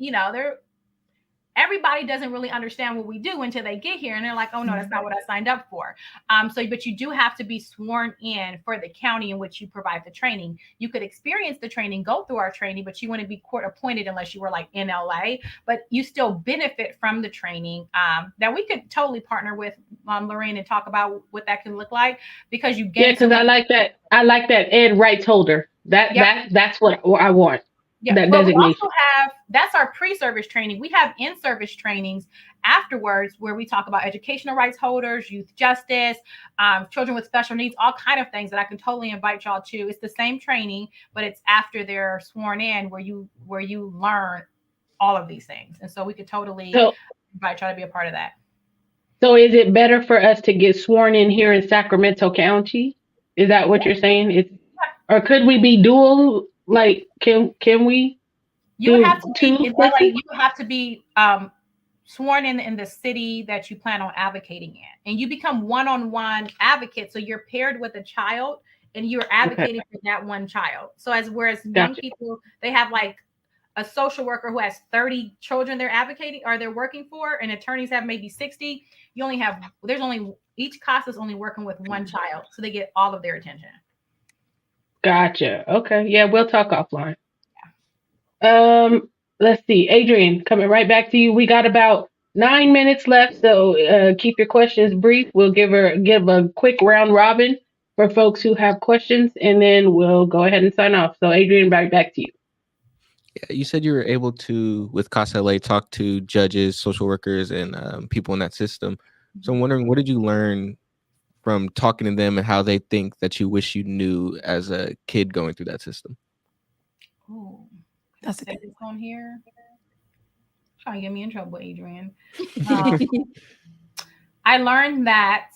Speaker 3: everybody doesn't really understand what we do until they get here. And they're like, oh no, that's not what I signed up for. But you do have to be sworn in for the county in which you provide the training. You could experience the training, go through our training, but you wouldn't be court appointed unless you were like in LA, but you still benefit from the training that we could totally partner with Lorraine and talk about what that can look like, because you gain.
Speaker 8: Yeah, because I like that. I like that ed rights holder. That's what I want.
Speaker 3: Yeah,
Speaker 8: that
Speaker 3: but
Speaker 8: designation.
Speaker 3: We also have, that's our pre-service training. We have in-service trainings afterwards where we talk about educational rights holders, youth justice, children with special needs, all kind of things that I can totally invite y'all to. It's the same training, but it's after they're sworn in where you learn all of these things. And so we could totally invite y'all to be a part of that.
Speaker 8: So is it better for us to get sworn in here in Sacramento County? Is that what you're saying? Or could we be dual? Like, can we?
Speaker 3: You have to be in LA. You have to be sworn in the city that you plan on advocating in, and you become one-on-one advocate. So you're paired with a child, and you're advocating for that one child. So whereas young people, they have like a social worker who has 30 children they're advocating or they're working for, and attorneys have maybe 60. You only have, each CASA is only working with one child, so they get all of their attention.
Speaker 8: Gotcha. Okay. Yeah, we'll talk offline. Yeah. Let's see. Adrian, coming right back to you. We got about 9 minutes left, so keep your questions brief. We'll give a quick round robin for folks who have questions, and then we'll go ahead and sign off. So Adrian, right back to you.
Speaker 10: Yeah, you said you were able to, with CASA-LA, talk to judges, social workers, and people in that system. So I'm wondering, what did you learn from talking to them and how they think that you wish you knew as a kid going through that system?
Speaker 3: Oh, that's a good one here. Trying to get me in trouble, Adrian. I learned that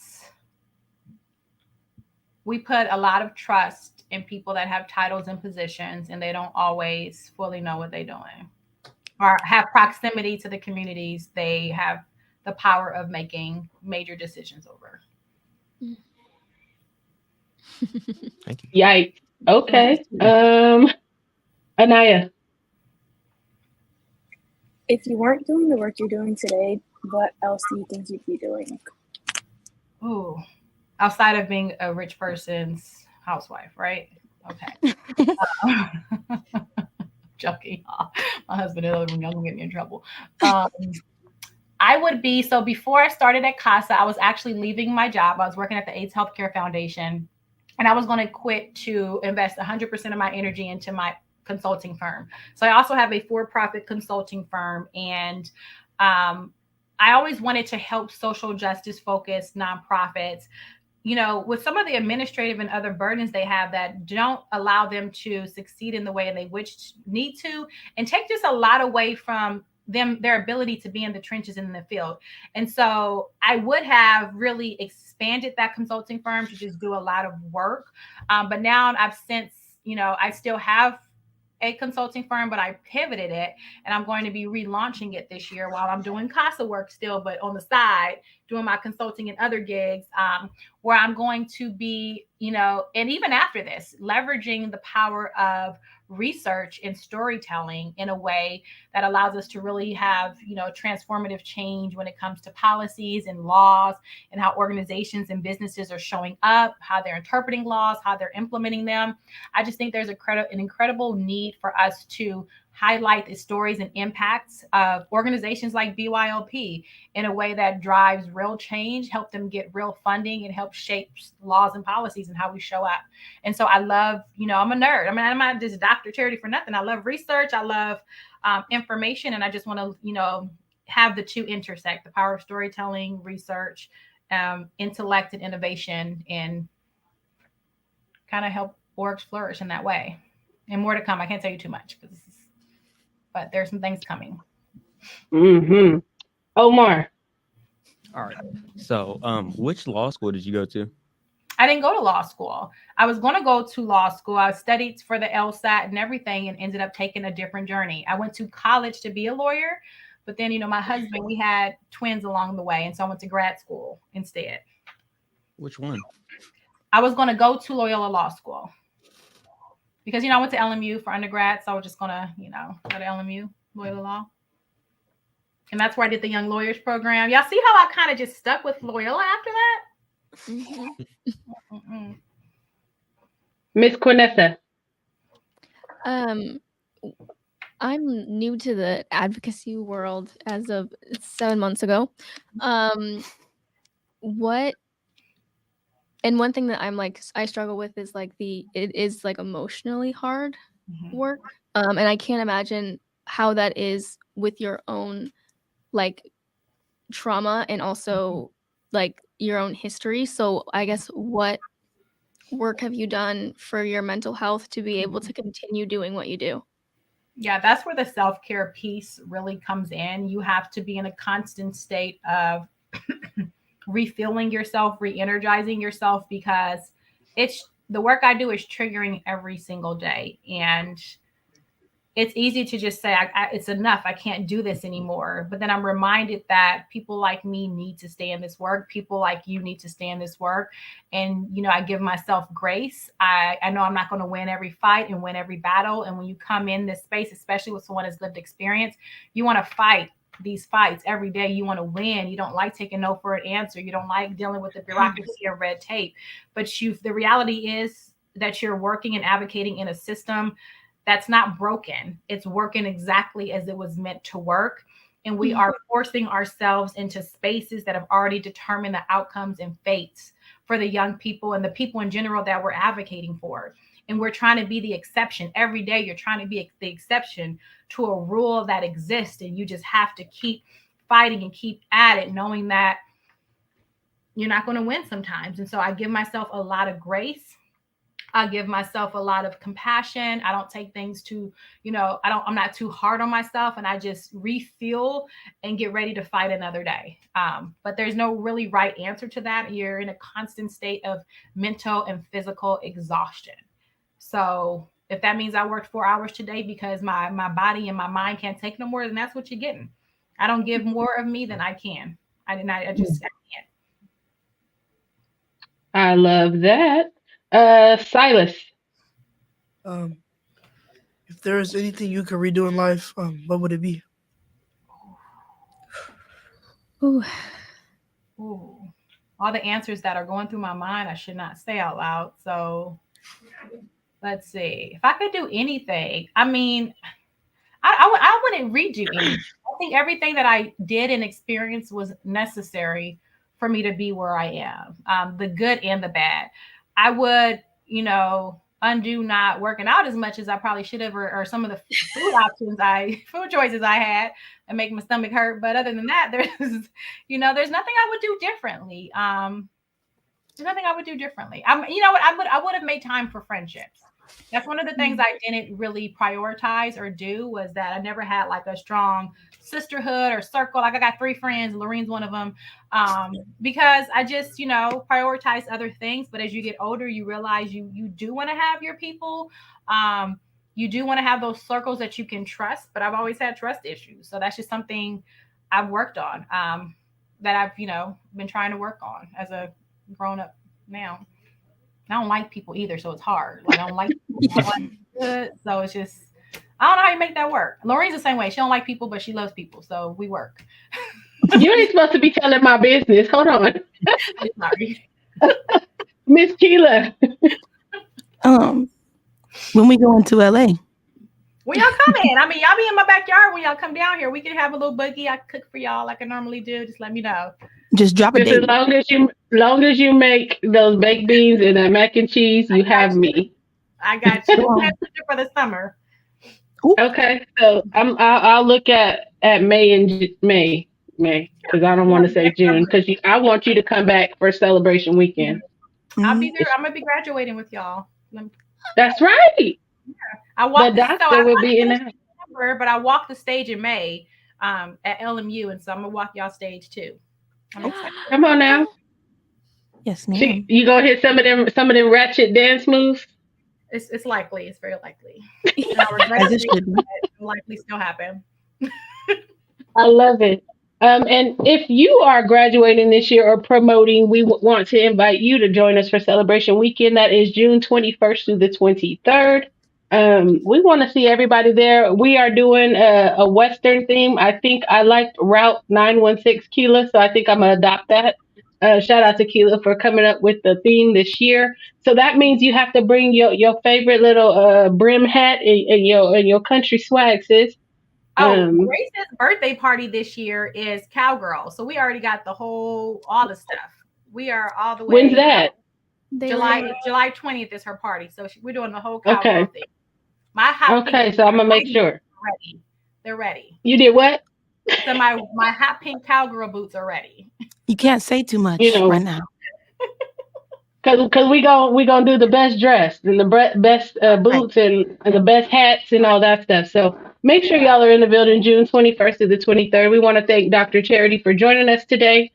Speaker 3: we put a lot of trust in people that have titles and positions, and they don't always fully know what they're doing or have proximity to the communities they have the power of making major decisions over.
Speaker 10: Thank you.
Speaker 8: Yikes. Okay. Anaya.
Speaker 9: If you weren't doing the work you're doing today, what else do you think you'd be doing?
Speaker 3: Ooh, outside of being a rich person's housewife, right? Okay. Joking. My husband is going to get me in trouble. I would be, so before I started at CASA, I was actually leaving my job. I was working at the AIDS Healthcare Foundation, and I was going to quit to invest 100% of my energy into my consulting firm. So I also have a for-profit consulting firm, and I always wanted to help social justice focused nonprofits, with some of the administrative and other burdens they have that don't allow them to succeed in the way they need to, and take just a lot away from their ability to be in the trenches in the field. And so I would have really expanded that consulting firm to just do a lot of work. But now I've since, I still have a consulting firm, but I pivoted it, and I'm going to be relaunching it this year while I'm doing CASA work still, but on the side, doing my consulting and other gigs, where I'm going to be, and even after this, leveraging the power of research and storytelling in a way that allows us to really have, transformative change when it comes to policies and laws, and how organizations and businesses are showing up, how they're interpreting laws, how they're implementing them. I just think there's an incredible need for us to highlight the stories and impacts of organizations like BYOP in a way that drives real change, help them get real funding, and help shape laws and policies and how we show up. And so I love, I'm a nerd. I mean, I'm not just Dr. Charity for nothing. I love research. I love information. And I just want to, have the two intersect, the power of storytelling, research, intellect, and innovation, and kind of help orgs flourish in that way. And more to come. I can't tell you too much, but there's some things coming.
Speaker 8: Mm-hmm. Omar.
Speaker 15: All right. So, which law school did you go to?
Speaker 3: I didn't go to law school. I was going to go to law school. I studied for the LSAT and everything and ended up taking a different journey. I went to college to be a lawyer, but then, my husband, we had twins along the way. And so I went to grad school instead.
Speaker 15: Which one?
Speaker 3: I was going to go to Loyola Law School because, I went to LMU for undergrad. So I was just going to, go to LMU, Loyola Law. And that's where I did the Young Lawyers program. Y'all see how I kind of just stuck with Loyola after that?
Speaker 8: Miss Quinessa.
Speaker 12: I'm new to the advocacy world as of 7 months ago. One thing that I struggle with is it is emotionally hard work. And I can't imagine how that is with your own trauma and also your own history. So I guess what work have you done for your mental health to be able to continue doing what you do?
Speaker 3: Yeah, that's where the self-care piece really comes in. You have to be in a constant state of refueling yourself, re-energizing yourself, because it's the work I do is triggering every single day. And it's easy to just say, it's enough. I can't do this anymore. But then I'm reminded that people like me need to stay in this work. People like you need to stay in this work. And, I give myself grace. I know I'm not going to win every fight and win every battle. And when you come in this space, especially with someone who's lived experience, you want to fight these fights every day. You want to win. You don't like taking no for an answer. You don't like dealing with the bureaucracy or red tape. But the reality is that you're working and advocating in a system that's not broken. It's working exactly as it was meant to work. And we are forcing ourselves into spaces that have already determined the outcomes and fates for the young people and the people in general that we're advocating for. And we're trying to be the exception. Every day you're trying to be the exception to a rule that exists. And you just have to keep fighting and keep at it, knowing that you're not going to win sometimes. And so I give myself a lot of grace. I give myself a lot of compassion. I don't take things too, I'm not too hard on myself, and I just refuel and get ready to fight another day. But there's no really right answer to that. You're in a constant state of mental and physical exhaustion. So if that means I worked 4 hours today because my body and my mind can't take no more, then that's what you're getting. I don't give more of me than I can. I can't.
Speaker 8: I love that. Silas.
Speaker 14: If there is anything you could redo in life, what would it be?
Speaker 12: Ooh.
Speaker 3: All the answers that are going through my mind, I should not say out loud. So let's see. If I could do anything, I mean, I wouldn't redo anything. I think everything that I did and experienced was necessary for me to be where I am, the good and the bad. I would, undo not working out as much as I probably should have, or some of the food choices I had, and make my stomach hurt. But other than that, there's nothing I would do differently. There's nothing I would do differently. I would have made time for friendships. That's one of the things I didn't really prioritize or do, was that I never had a strong sisterhood or circle. I got 3 friends, Lorene's one of them, because I just, prioritize other things. But as you get older, you realize you do want to have your people. You do want to have those circles that you can trust. But I've always had trust issues. So that's just something I've worked on, that I've, been trying to work on as a grown up now. I don't like people either, so it's hard. I don't like people. So it's just, I don't know how you make that work. Lori's the same way. She don't like people, but she loves people, so we work.
Speaker 8: You ain't supposed to be telling my business. Hold on.
Speaker 3: Sorry.
Speaker 8: Miss Keela.
Speaker 11: When we go into LA.
Speaker 3: When y'all come in, I mean, y'all be in my backyard when y'all come down here. We can have a little boogie. I cook for y'all like I normally do. Just let me know.
Speaker 11: Just drop a date.
Speaker 8: As long as you make those baked beans and that mac and cheese, you have me.
Speaker 3: I got you. For the summer.
Speaker 8: Okay, so I'll look at May, because I don't want to say June, because I want you to come back for celebration weekend.
Speaker 3: I'll be there. I'm gonna be graduating with y'all.
Speaker 8: That's right.
Speaker 3: Yeah. I walked
Speaker 8: the doctor will be in the
Speaker 3: December, but I walked the stage in May. at LMU, and so I'm gonna walk y'all stage too. I'm excited.
Speaker 8: Come on now.
Speaker 11: Yes, ma'am.
Speaker 8: You gonna hit some of them ratchet dance moves?
Speaker 3: It's likely. It's very likely. And I regret
Speaker 11: As it
Speaker 3: it,
Speaker 11: should be.
Speaker 3: but it'll likely still happen.
Speaker 8: I love it. And if you are graduating this year or promoting, we want to invite you to join us for Celebration Weekend. That is June 21st through the 23rd. We want to see everybody there. We are doing a Western theme. I think I liked Route 916 Keela, so I think I'm going to adopt that. Shout out to Keela for coming up with the theme this year. So that means you have to bring your favorite little brim hat and your country swag, sis.
Speaker 3: Grace's birthday party this year is Cowgirl. So we already got all the stuff. We are all the way.
Speaker 8: When's that?
Speaker 3: July 20th is her party. So we're doing the whole Cowgirl thing. My hot pink
Speaker 8: so I'm going to make sure.
Speaker 3: Ready. They're ready.
Speaker 8: You did what?
Speaker 3: So my hot pink Cowgirl boots are ready.
Speaker 11: You can't say too much right now.
Speaker 8: Cause we gonna do the best dress and the best boots and the best hats and all that stuff. So make sure y'all are in the building June 21st to the 23rd. We want to thank Dr. Charity for joining us today.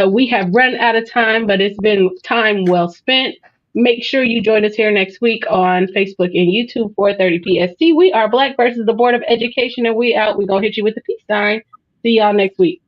Speaker 8: We have run out of time, but it's been time well spent. Make sure you join us here next week on Facebook and YouTube, 4:30 PST. We are Black versus the Board of Education, and we out. We're gonna hit you with the peace sign. See y'all next week.